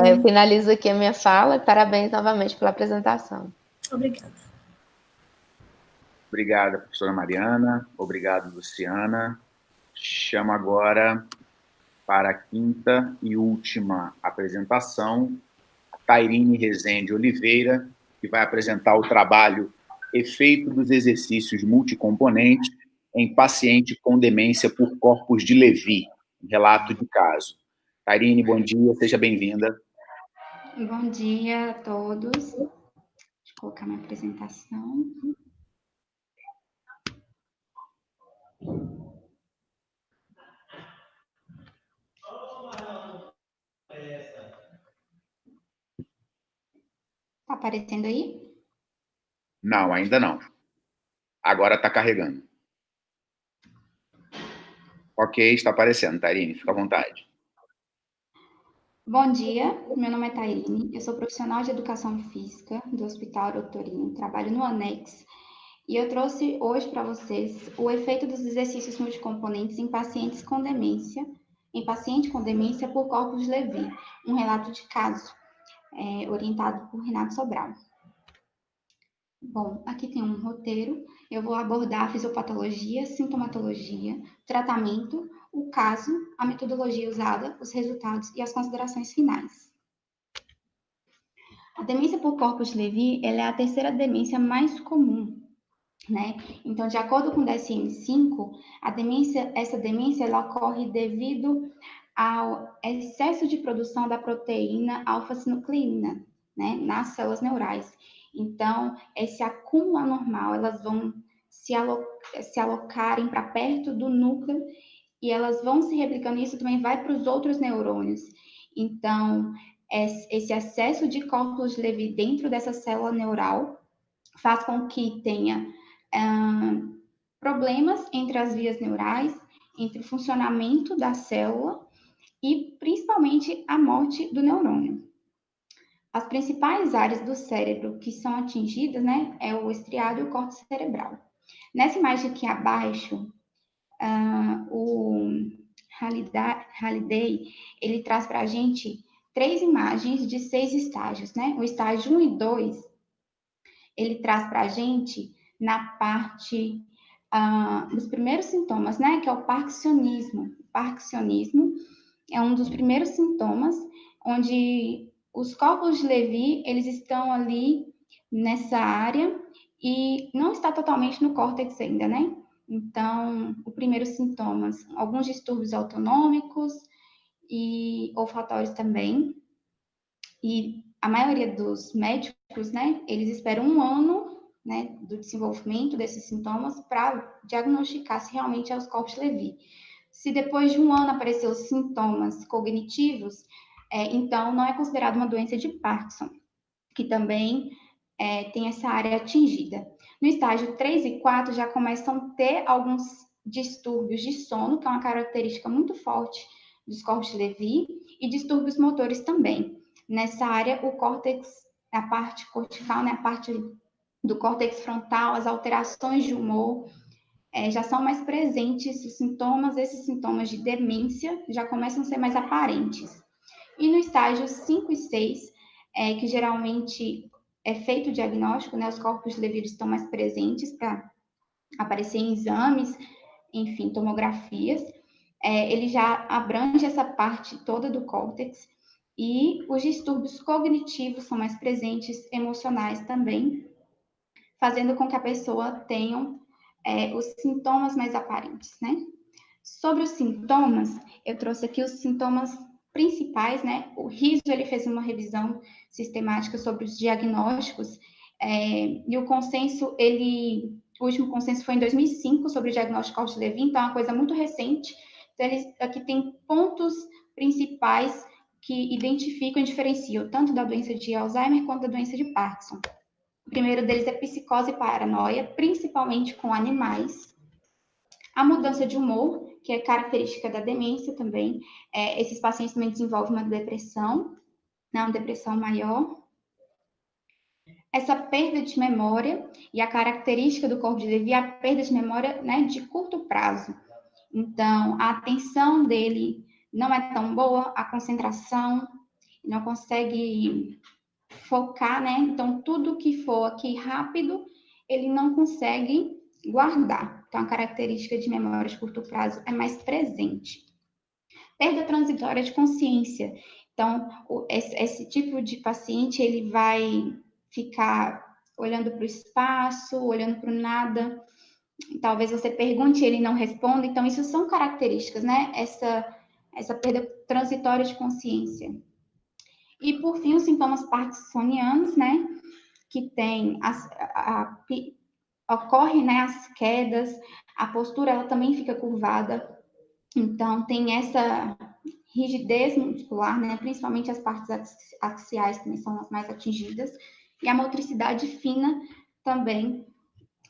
D: Eu finalizo aqui a minha fala e parabéns novamente pela apresentação.
G: Obrigada.
A: Obrigada, professora Mariana. Obrigado, Luciana. Chamo agora para a quinta e última apresentação a Tairine Rezende Oliveira, que vai apresentar o trabalho Efeito dos exercícios multicomponentes em paciente com demência por corpus de Levy, relato de caso. Tairine, bom dia, seja bem-vinda.
H: Bom dia a todos. Deixa eu colocar minha apresentação. Está aparecendo aí?
A: Não, ainda não. Agora está carregando. Ok, está aparecendo, Tairine, fica à vontade.
H: Bom dia, meu nome é Tairine, eu sou profissional de educação física do Hospital Doutorinho, trabalho no Anex, e eu trouxe hoje para vocês o efeito dos exercícios multicomponentes em pacientes com demência, em paciente com demência por corpus de Levy, um relato de caso, orientado por Renato Sobral. Bom, aqui tem um roteiro, eu vou abordar a fisiopatologia, sintomatologia, tratamento, o caso, a metodologia usada, os resultados e as considerações finais. A demência por corpus de Levy, ela é a terceira demência mais comum, né? Então, de acordo com o DSM-5, essa demência ela ocorre devido ao excesso de produção da proteína alfa-sinucleína, né, nas células neurais. Então, esse acúmulo anormal, elas vão se alocarem para perto do núcleo e elas vão se replicando, e isso também vai para os outros neurônios. Então, esse excesso de corpus de Levy dentro dessa célula neural faz com que tenha problemas entre as vias neurais, entre o funcionamento da célula e, principalmente, a morte do neurônio. As principais áreas do cérebro que são atingidas, né, é o estriado e o córtex cerebral. Nessa imagem aqui abaixo, o Halliday, ele traz para a gente 3 imagens de 6 estágios, né? O estágio 1 e 2, ele traz para a gente na parte dos primeiros sintomas, né, que é o parkinsonismo. O parkinsonismo é um dos primeiros sintomas onde os corpos de Levy, eles estão ali nessa área e não está totalmente no córtex ainda, né? Então, os primeiros sintomas, alguns distúrbios autonômicos e olfatórios também. E a maioria dos médicos, né, eles esperam 1 ano, né, do desenvolvimento desses sintomas para diagnosticar se realmente é os corpos de Levy. Se depois de 1 ano aparecer os sintomas cognitivos, então não é considerado uma doença de Parkinson, que também tem essa área atingida. No estágio 3 e 4 já começam a ter alguns distúrbios de sono, que é uma característica muito forte dos corpos de Levy, e distúrbios motores também. Nessa área, o córtex, a parte cortical, né, a parte do córtex frontal, as alterações de humor, já são mais presentes os sintomas, esses sintomas de demência já começam a ser mais aparentes. E no estágio 5 e 6, que geralmente é feito o diagnóstico, né, os corpos de Levy estão mais presentes para aparecer em exames, enfim, tomografias, ele já abrange essa parte toda do córtex, e os distúrbios cognitivos são mais presentes, emocionais também, fazendo com que a pessoa tenha os sintomas mais aparentes, né? Sobre os sintomas, eu trouxe aqui os sintomas principais, né? O RISO, ele fez uma revisão sistemática sobre os diagnósticos, e o consenso, ele o último consenso foi em 2005 sobre o diagnóstico Corte-Levy, então é uma coisa muito recente. Então, eles aqui tem pontos principais que identificam e diferenciam tanto da doença de Alzheimer quanto da doença de Parkinson. O primeiro deles é psicose e paranoia, principalmente com animais. A mudança de humor, que é característica da demência também. Esses pacientes também desenvolvem uma depressão, né, uma depressão maior. Essa perda de memória, e a característica do Corte-Levy é a perda de memória, né, de curto prazo. Então, a atenção dele não é tão boa, a concentração, não consegue focar, né? Então, tudo que for aqui rápido, ele não consegue guardar. Então, a característica de memória de curto prazo é mais presente. Perda transitória de consciência. Então, esse tipo de paciente, ele vai ficar olhando para o espaço, olhando para o nada. Talvez você pergunte e ele não responda. Então, isso são características, né? Essa perda transitória de consciência. E, por fim, os sintomas parkinsonianos, né? Que tem ocorre, né, as quedas, a postura ela também fica curvada. Então, tem essa rigidez muscular, né? Principalmente as partes axiais também são as mais atingidas. E a motricidade fina também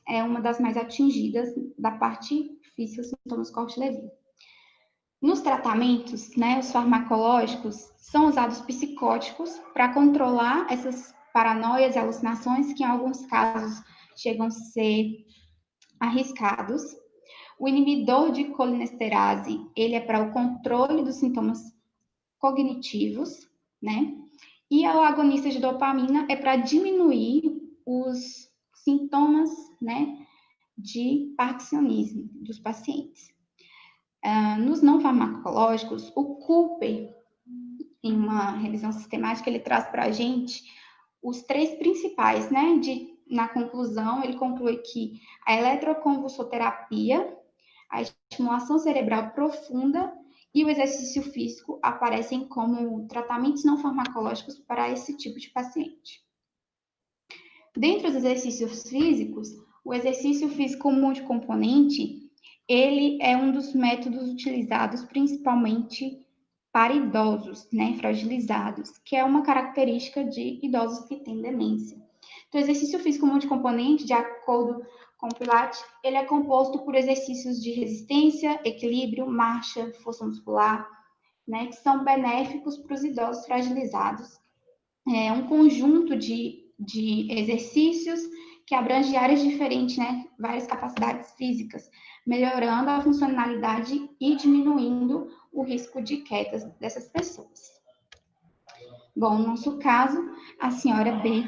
H: é uma das mais atingidas da parte física, os sintomas Corte-Levy. Nos tratamentos, né, os farmacológicos, são usados psicóticos para controlar essas paranoias e alucinações que, em alguns casos, chegam a ser arriscados. O inibidor de colinesterase, ele é para o controle dos sintomas cognitivos, né? E o agonista de dopamina é para diminuir os sintomas, né, de parkinsonismo dos pacientes. Nos não farmacológicos, o Cooper, em uma revisão sistemática, ele traz para a gente os 3 principais, né? Na conclusão, ele conclui que a eletroconvulsoterapia, a estimulação cerebral profunda e o exercício físico aparecem como tratamentos não farmacológicos para esse tipo de paciente. Dentre os exercícios físicos, o exercício físico multicomponente, ele é um dos métodos utilizados principalmente para idosos, né, fragilizados, que é uma característica de idosos que têm demência. Então, o exercício físico multicomponente, de acordo com o Pilates, ele é composto por exercícios de resistência, equilíbrio, marcha, força muscular, né, que são benéficos para os idosos fragilizados. É um conjunto de exercícios que abrange áreas diferentes, né, várias capacidades físicas, melhorando a funcionalidade e diminuindo o risco de quedas dessas pessoas. Bom, no nosso caso, a senhora B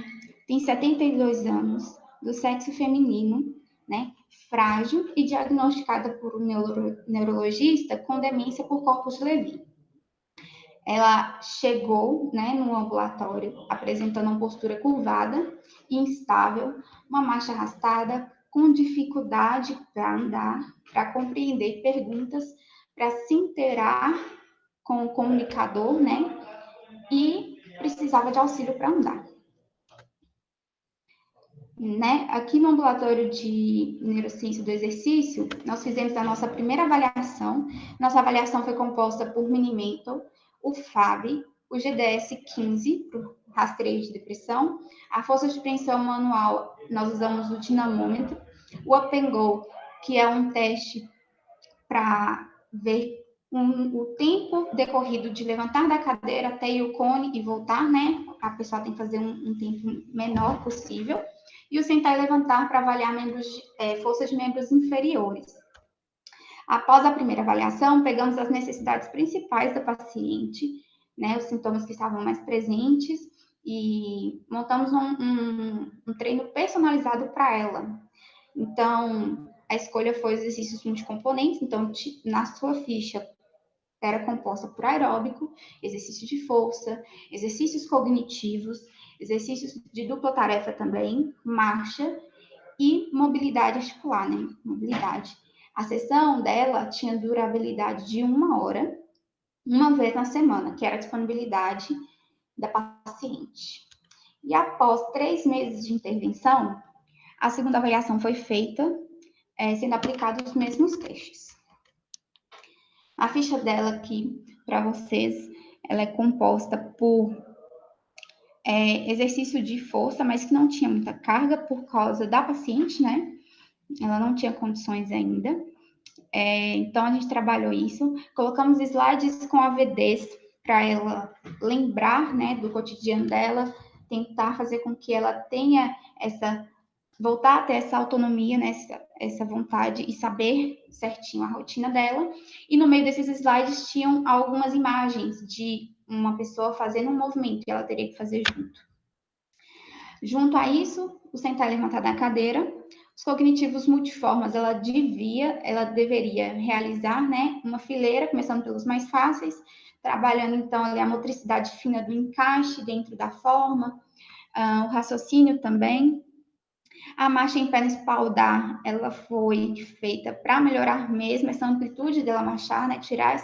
H: tem 72 anos, do sexo feminino, né, frágil e diagnosticada por um neurologista com demência por Corte-Levy. Ela chegou, né, no ambulatório apresentando uma postura curvada e instável, uma marcha arrastada, com dificuldade para andar, para compreender perguntas, para se inteirar com o comunicador, né, e precisava de auxílio para andar. Né? Aqui no ambulatório de neurociência do exercício, nós fizemos a nossa primeira avaliação. Nossa avaliação foi composta por Mini-Mental, o FAB, o GDS-15, para o rastreio de depressão, a força de preensão manual, nós usamos o dinamômetro, o Up and Go, que é um teste para ver o tempo decorrido de levantar da cadeira até ir o cone e voltar, né? A pessoa tem que fazer um tempo menor possível. E o sentar e levantar para avaliar forças de membros inferiores. Após a primeira avaliação, pegamos as necessidades principais da paciente, né, os sintomas que estavam mais presentes, e montamos um treino personalizado para ela. Então, a escolha foi os exercícios multicomponentes, então, na sua ficha, era composta por aeróbico, exercício de força, exercícios cognitivos, exercícios de dupla tarefa também, marcha e mobilidade articular, né? Mobilidade. A sessão dela tinha durabilidade de 1 hora, uma vez na semana, que era a disponibilidade da paciente. E após 3 meses de intervenção, A segunda avaliação foi feita, sendo aplicados os mesmos testes. A ficha dela aqui, para vocês, ela é composta por exercício de força, mas que não tinha muita carga por causa da paciente, né? Ela não tinha condições ainda. Então, a gente trabalhou isso. Colocamos slides com AVDs para ela lembrar, né, do cotidiano dela, tentar fazer com que ela tenha voltar a ter essa autonomia, né, essa vontade e saber certinho a rotina dela. E no meio desses slides tinham algumas imagens de uma pessoa fazendo um movimento que ela teria que fazer junto. Junto a isso, o sentar e levantar da cadeira, os cognitivos multiformas, ela deveria realizar, né, uma fileira, começando pelos mais fáceis, trabalhando, então, ali a motricidade fina do encaixe dentro da forma, o raciocínio também. A marcha em pé no espaldar, ela foi feita para melhorar mesmo essa amplitude dela marchar, né, tirar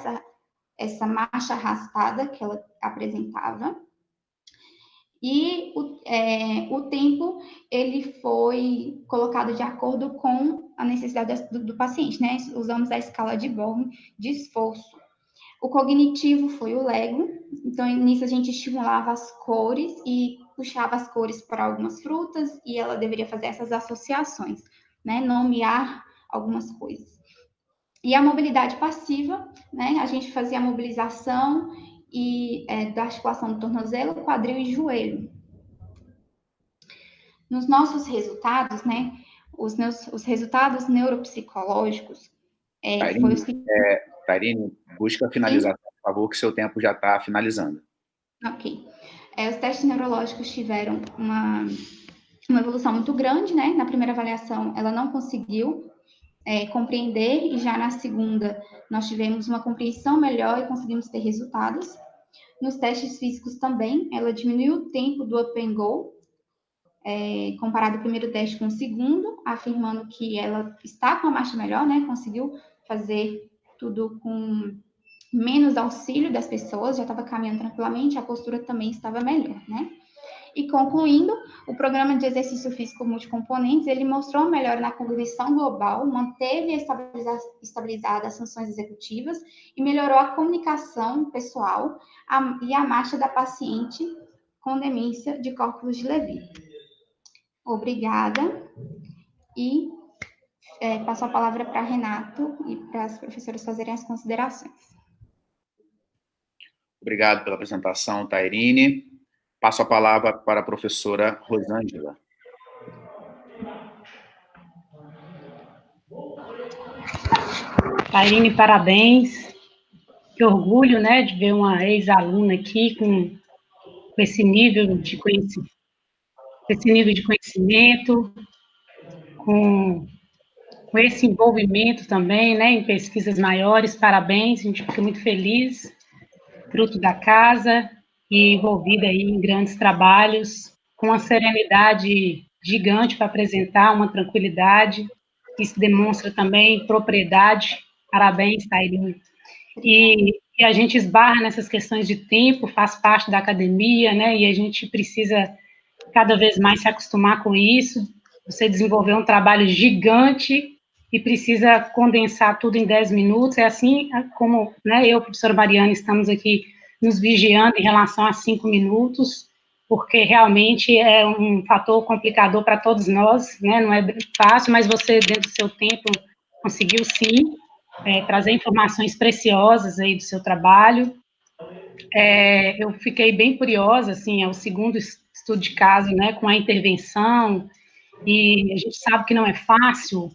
H: essa marcha arrastada que ela apresentava. E o tempo, ele foi colocado de acordo com a necessidade do paciente, né? Usamos a escala de Born de esforço. O cognitivo foi o Lego, então nisso a gente estimulava as cores e puxava as cores para algumas frutas e ela deveria fazer essas associações, né? Nomear algumas coisas. E a mobilidade passiva, né? A gente fazia a mobilização da articulação do tornozelo, quadril e joelho. Nos nossos resultados, né? Os resultados neuropsicológicos foi o seguinte.
A: Tairine, busca finalizar, por favor, que seu tempo já está finalizando.
H: Ok. Os testes neurológicos tiveram uma evolução muito grande, né? Na primeira avaliação, ela não conseguiu compreender, e já na segunda, nós tivemos uma compreensão melhor e conseguimos ter resultados. Nos testes físicos também, ela diminuiu o tempo do up and go, comparado o primeiro teste com o segundo, afirmando que ela está com a marcha melhor, né? Conseguiu fazer tudo com menos auxílio das pessoas, já estava caminhando tranquilamente, a postura também estava melhor, né? E concluindo, o programa de exercício físico multicomponentes, ele mostrou uma melhora na cognição global, manteve estabilizada as funções executivas e melhorou a comunicação pessoal e a marcha da paciente com demência de córculos de Levy. Obrigada. E passo a palavra para Renato e para as professoras fazerem as considerações.
A: Obrigado pela apresentação, Tairine. Passo a palavra para a professora Rosângela.
C: Tairine, parabéns. Que orgulho, né, de ver uma ex-aluna aqui com esse nível de conhecimento, com esse envolvimento também, né, em pesquisas maiores. Parabéns, a gente fica muito feliz, fruto da casa e envolvida aí em grandes trabalhos, com uma serenidade gigante para apresentar, uma tranquilidade, isso demonstra também propriedade. Parabéns, Tairine. E a gente esbarra nessas questões de tempo, faz parte da academia, né, e a gente precisa cada vez mais se acostumar com isso. Você desenvolveu um trabalho gigante e precisa condensar tudo em 10 minutos, é assim como, né, eu, professora Mariana, estamos aqui nos vigiando em relação a 5 minutos, porque realmente é um fator complicador para todos nós, né, não é fácil, mas você, dentro do seu tempo, conseguiu sim trazer informações preciosas aí do seu trabalho. Eu fiquei bem curiosa, assim, é o segundo estudo de caso, né, com a intervenção, e a gente sabe que não é fácil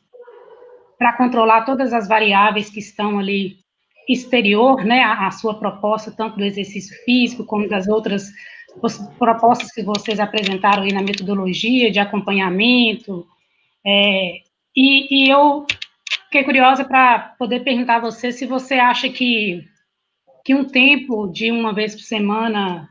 C: para controlar todas as variáveis que estão ali exterior, né, à sua proposta, tanto do exercício físico, como das outras propostas que vocês apresentaram aí na metodologia de acompanhamento, e eu fiquei curiosa para poder perguntar a você se você acha que um tempo de uma vez por semana,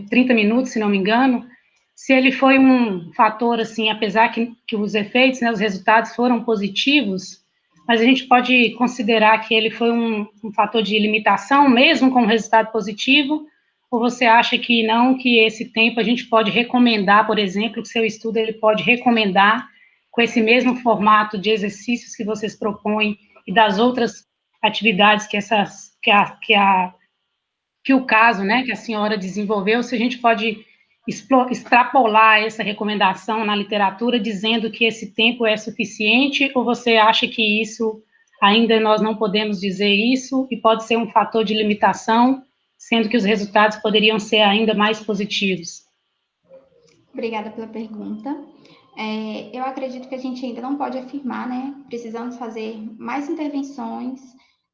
C: 30 minutos, se não me engano, se ele foi um fator, assim, apesar que os efeitos, né, os resultados foram positivos, mas a gente pode considerar que ele foi um fator de limitação, mesmo com resultado positivo, ou você acha que não, que esse tempo a gente pode recomendar, por exemplo, que seu estudo ele pode recomendar com esse mesmo formato de exercícios que vocês propõem e das outras atividades que o caso, né, que a senhora desenvolveu, se a gente pode extrapolar essa recomendação na literatura, dizendo que esse tempo é suficiente, ou você acha que isso, ainda nós não podemos dizer isso, e pode ser um fator de limitação, sendo que os resultados poderiam ser ainda mais positivos?
H: Obrigada pela pergunta. Eu acredito que a gente ainda não pode afirmar, né? Precisamos fazer mais intervenções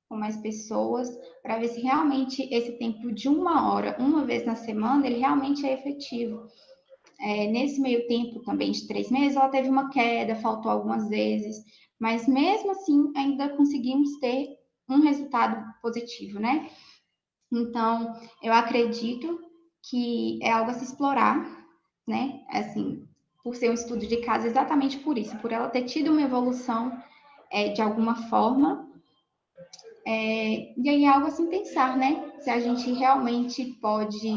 H: com mais pessoas, para ver se realmente esse tempo de 1 hora, uma vez na semana, ele realmente é efetivo. Nesse meio tempo também de 3 meses, ela teve uma queda, faltou algumas vezes, mas mesmo assim ainda conseguimos ter um resultado positivo, né? Então, eu acredito que é algo a se explorar, né? Assim, por ser um estudo de caso, exatamente por isso, por ela ter tido uma evolução de alguma forma. E aí é algo a se pensar, né? Se a gente realmente pode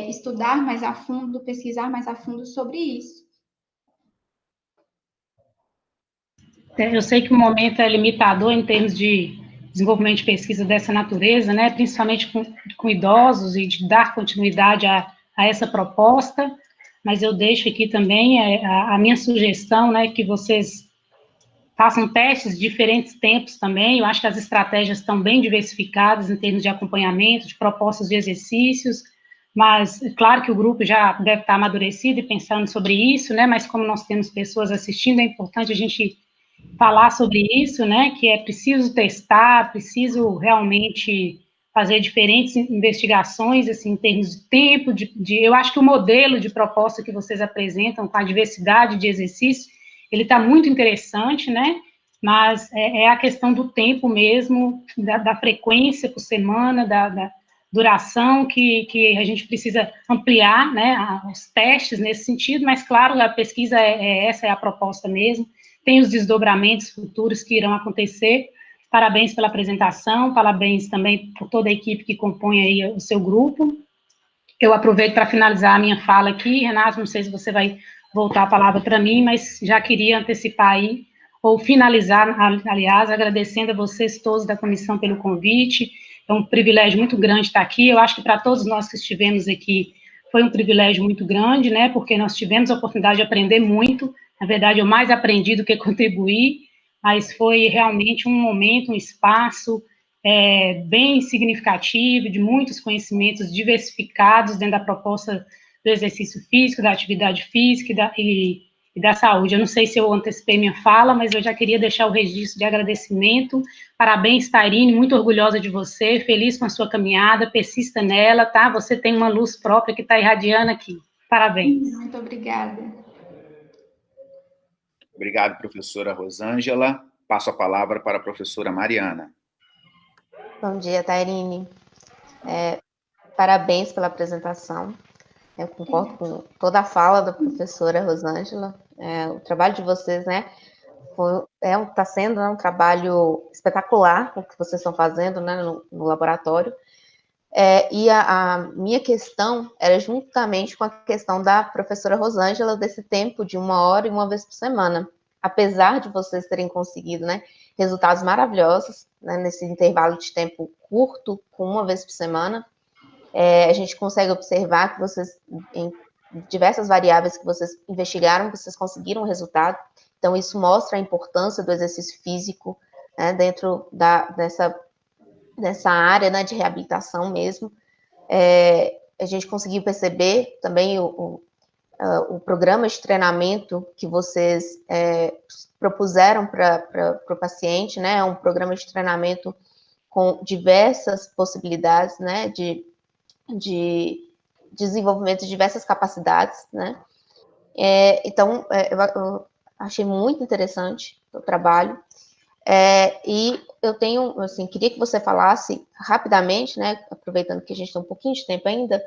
H: estudar mais a fundo, pesquisar mais a fundo sobre isso.
C: Eu sei que o momento é limitador em termos de desenvolvimento de pesquisa dessa natureza, né, principalmente com idosos, e de dar continuidade a essa proposta, mas eu deixo aqui também a minha sugestão, né, que vocês façam testes de diferentes tempos também. Eu acho que as estratégias estão bem diversificadas em termos de acompanhamento, de propostas de exercícios, mas claro que o grupo já deve estar amadurecido e pensando sobre isso, né, mas como nós temos pessoas assistindo, é importante a gente falar sobre isso, né, que é preciso testar, preciso realmente fazer diferentes investigações, assim, em termos de tempo, eu acho que o modelo de proposta que vocês apresentam, com a diversidade de exercícios, ele está muito interessante, né, mas é a questão do tempo mesmo, da frequência por semana, da duração, que a gente precisa ampliar, né, os testes nesse sentido, mas, claro, a pesquisa essa é a proposta mesmo. Tem os desdobramentos futuros que irão acontecer. Parabéns pela apresentação, parabéns também por toda a equipe que compõe aí o seu grupo. Eu aproveito para finalizar a minha fala aqui. Renato, não sei se você vai voltar a palavra para mim, mas já queria antecipar aí, ou finalizar, aliás, agradecendo a vocês todos da comissão pelo convite. É um privilégio muito grande estar aqui. Eu acho que para todos nós que estivemos aqui, foi um privilégio muito grande, né, porque nós tivemos a oportunidade de aprender muito. Na verdade, eu mais aprendi do que contribuí, mas foi realmente um momento, um espaço bem significativo, de muitos conhecimentos diversificados dentro da proposta do exercício físico, da atividade física e da saúde. Eu não sei se eu antecipei minha fala, mas eu já queria deixar o registro de agradecimento. Parabéns, Tairine, muito orgulhosa de você, feliz com a sua caminhada, persista nela, tá? Você tem uma luz própria que está irradiando aqui. Parabéns.
H: Muito obrigada.
A: Obrigado, professora Rosângela. Passo a palavra para a professora Mariana.
D: Bom dia, Tairine. Parabéns pela apresentação. Eu concordo com toda a fala da professora Rosângela. O trabalho de vocês, né, está sendo um trabalho espetacular, o que vocês estão fazendo, né, no laboratório. E a minha questão era juntamente com a questão da professora Rosângela, desse tempo de 1 hora e 1 vez por semana. Apesar de vocês terem conseguido, né, resultados maravilhosos, né, nesse intervalo de tempo curto, com 1 vez por semana, a gente consegue observar que vocês, em diversas variáveis que vocês investigaram, vocês conseguiram um resultado. Então, isso mostra a importância do exercício físico, né, dentro dessa área, né, de reabilitação mesmo. A gente conseguiu perceber também o programa de treinamento que vocês propuseram para o paciente, né, é um programa de treinamento com diversas possibilidades, né, de desenvolvimento de diversas capacidades, né. Então, eu achei muito interessante o trabalho. E eu tenho, assim, queria que você falasse rapidamente, né, aproveitando que a gente tem um pouquinho de tempo ainda,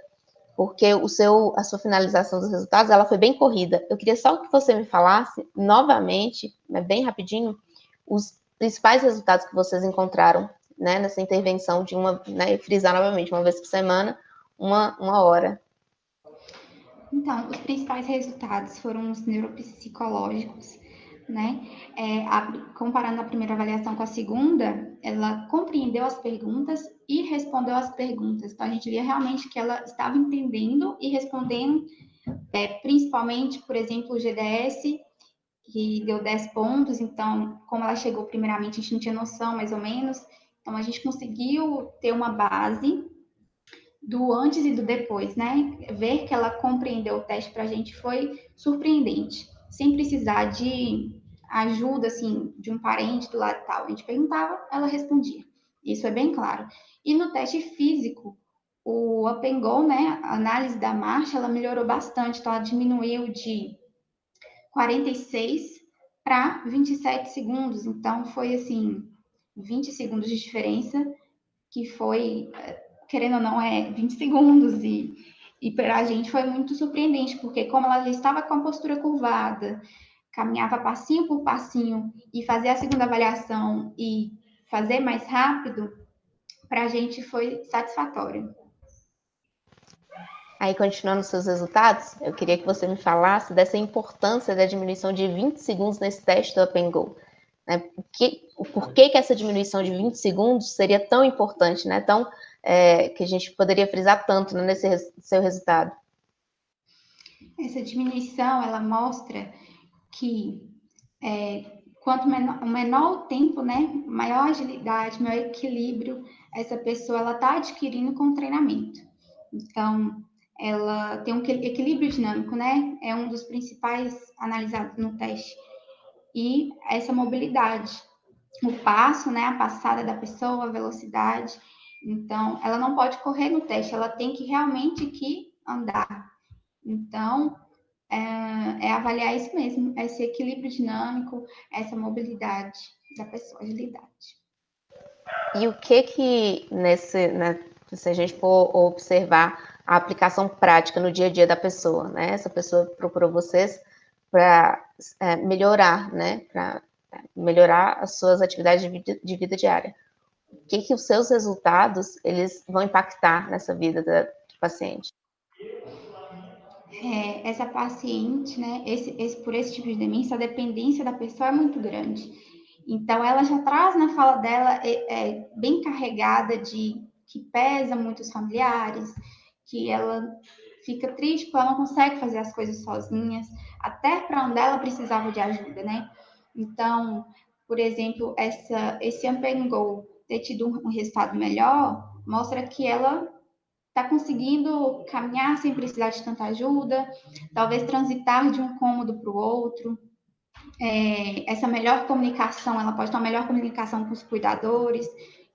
D: porque a sua finalização dos resultados, ela foi bem corrida. Eu queria só que você me falasse novamente, né, bem rapidinho, os principais resultados que vocês encontraram, né, nessa intervenção de frisar novamente, 1 vez por semana, uma hora.
H: Então, os principais resultados foram os neuropsicológicos, né? Comparando a primeira avaliação com a segunda, ela compreendeu as perguntas e respondeu as perguntas. Então, a gente via realmente que ela estava entendendo e respondendo, principalmente, por exemplo, o GDS, que deu 10 pontos. Então, como ela chegou primeiramente, a gente não tinha noção, mais ou menos. Então, a gente conseguiu ter uma base do antes e do depois, né? Ver que ela compreendeu o teste para a gente foi surpreendente, sem precisar de ajuda, assim, de um parente do lado tal. A gente perguntava, ela respondia. Isso é bem claro. E no teste físico, o Up and Go, né? A análise da marcha, ela melhorou bastante. Então, ela diminuiu de 46 para 27 segundos. Então, foi, assim, 20 segundos de diferença, que foi, querendo ou não, 20 segundos, e para a gente foi muito surpreendente, porque como ela já estava com a postura curvada, caminhava passinho por passinho, e fazer a segunda avaliação e fazer mais rápido, para a gente foi satisfatório.
D: Aí, continuando os seus resultados, eu queria que você me falasse dessa importância da diminuição de 20 segundos nesse teste do Up and Go. Né? Por que essa diminuição de 20 segundos seria tão importante, né? Que a gente poderia frisar tanto, né, nesse seu resultado?
H: Essa diminuição, ela mostra que quanto menor o tempo, né, maior agilidade, maior equilíbrio essa pessoa ela está adquirindo com o treinamento. Então, ela tem um equilíbrio dinâmico, né? É um dos principais analisados no teste. E essa mobilidade, o passo, né, a passada da pessoa, a velocidade. Então, ela não pode correr no teste, ela tem que realmente andar. Então, avaliar isso mesmo, esse equilíbrio dinâmico, essa mobilidade da pessoa, agilidade.
D: E o que se a gente for observar a aplicação prática no dia a dia da pessoa, né? Essa pessoa procurou vocês para melhorar, né? Para melhorar as suas atividades de vida diária. O que os seus resultados eles vão impactar nessa vida do paciente?
H: Essa paciente, né? Por esse tipo de demência, a dependência da pessoa é muito grande. Então, ela já traz na fala dela bem carregada de que pesa muito os familiares, que ela fica triste porque ela não consegue fazer as coisas sozinhas, até para onde ela precisava de ajuda, né? Então, por exemplo, esse Up and Go ter tido um resultado melhor, mostra que ela está conseguindo caminhar sem precisar de tanta ajuda, talvez transitar de um cômodo para o outro. Essa melhor comunicação, ela pode ter uma melhor comunicação com os cuidadores,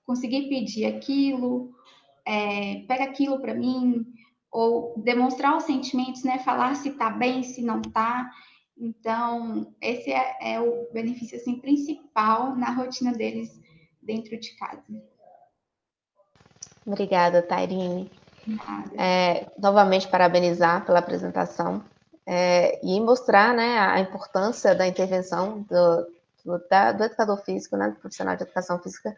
H: conseguir pedir aquilo, pega aquilo para mim, ou demonstrar os sentimentos, né? Falar se está bem, se não está. Então, esse é o benefício assim, principal na rotina deles dentro de casa.
D: Obrigada, Tairine. Novamente, parabenizar pela apresentação e mostrar, né, a importância da intervenção do educador físico, né, do profissional de educação física,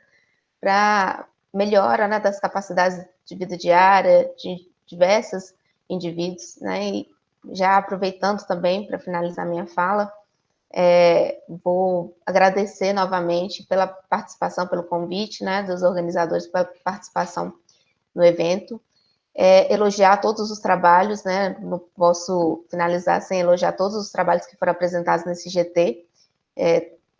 D: para melhora, né, das capacidades de vida diária de diversos indivíduos, né, e já aproveitando também para finalizar minha fala, vou agradecer novamente pela participação, pelo convite, né, dos organizadores pela participação no evento, elogiar todos os trabalhos, né, não posso finalizar sem elogiar todos os trabalhos que foram apresentados nesse GT,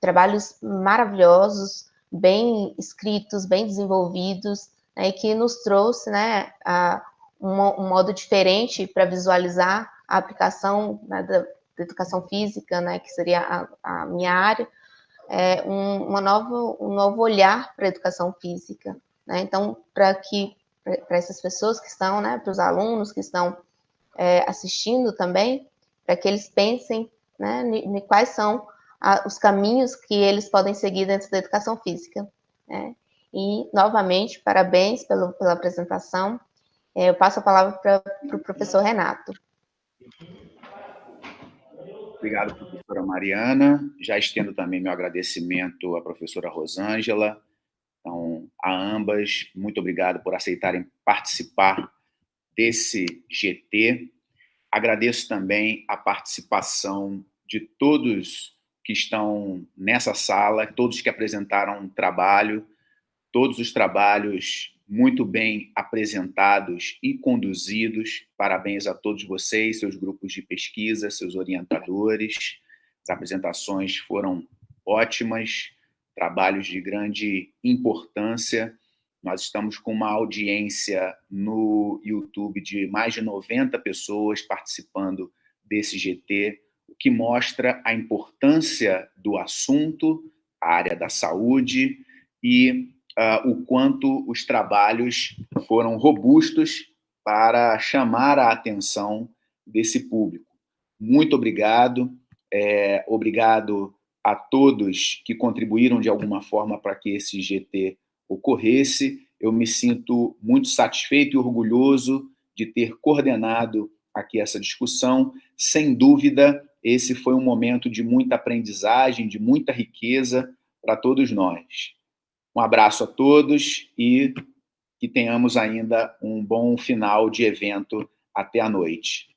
D: trabalhos maravilhosos, bem escritos, bem desenvolvidos, né, e que nos trouxe, né, um modo diferente para visualizar a aplicação, né, da educação física, né, que seria a minha área, um novo olhar para a educação física, né? Então, para essas pessoas que estão, né, para os alunos que estão assistindo também, para que eles pensem, né, em quais são os caminhos que eles podem seguir dentro da educação física, né? E, novamente, parabéns pela apresentação. Eu passo a palavra para o professor Renato.
A: Obrigado, professora Mariana. Já estendo também meu agradecimento à professora Rosângela. Então, a ambas, muito obrigado por aceitarem participar desse GT. Agradeço também a participação de todos que estão nessa sala, todos que apresentaram um trabalho, todos os trabalhos muito bem apresentados e conduzidos. Parabéns a todos vocês, seus grupos de pesquisa, seus orientadores. As apresentações foram ótimas, trabalhos de grande importância. Nós estamos com uma audiência no YouTube de mais de 90 pessoas participando desse GT, o que mostra a importância do assunto, a área da saúde, e o quanto os trabalhos foram robustos para chamar a atenção desse público. Muito obrigado. Obrigado a todos que contribuíram de alguma forma para que esse GT ocorresse. Eu me sinto muito satisfeito e orgulhoso de ter coordenado aqui essa discussão. Sem dúvida, esse foi um momento de muita aprendizagem, de muita riqueza para todos nós. Um abraço a todos e que tenhamos ainda um bom final de evento até a noite.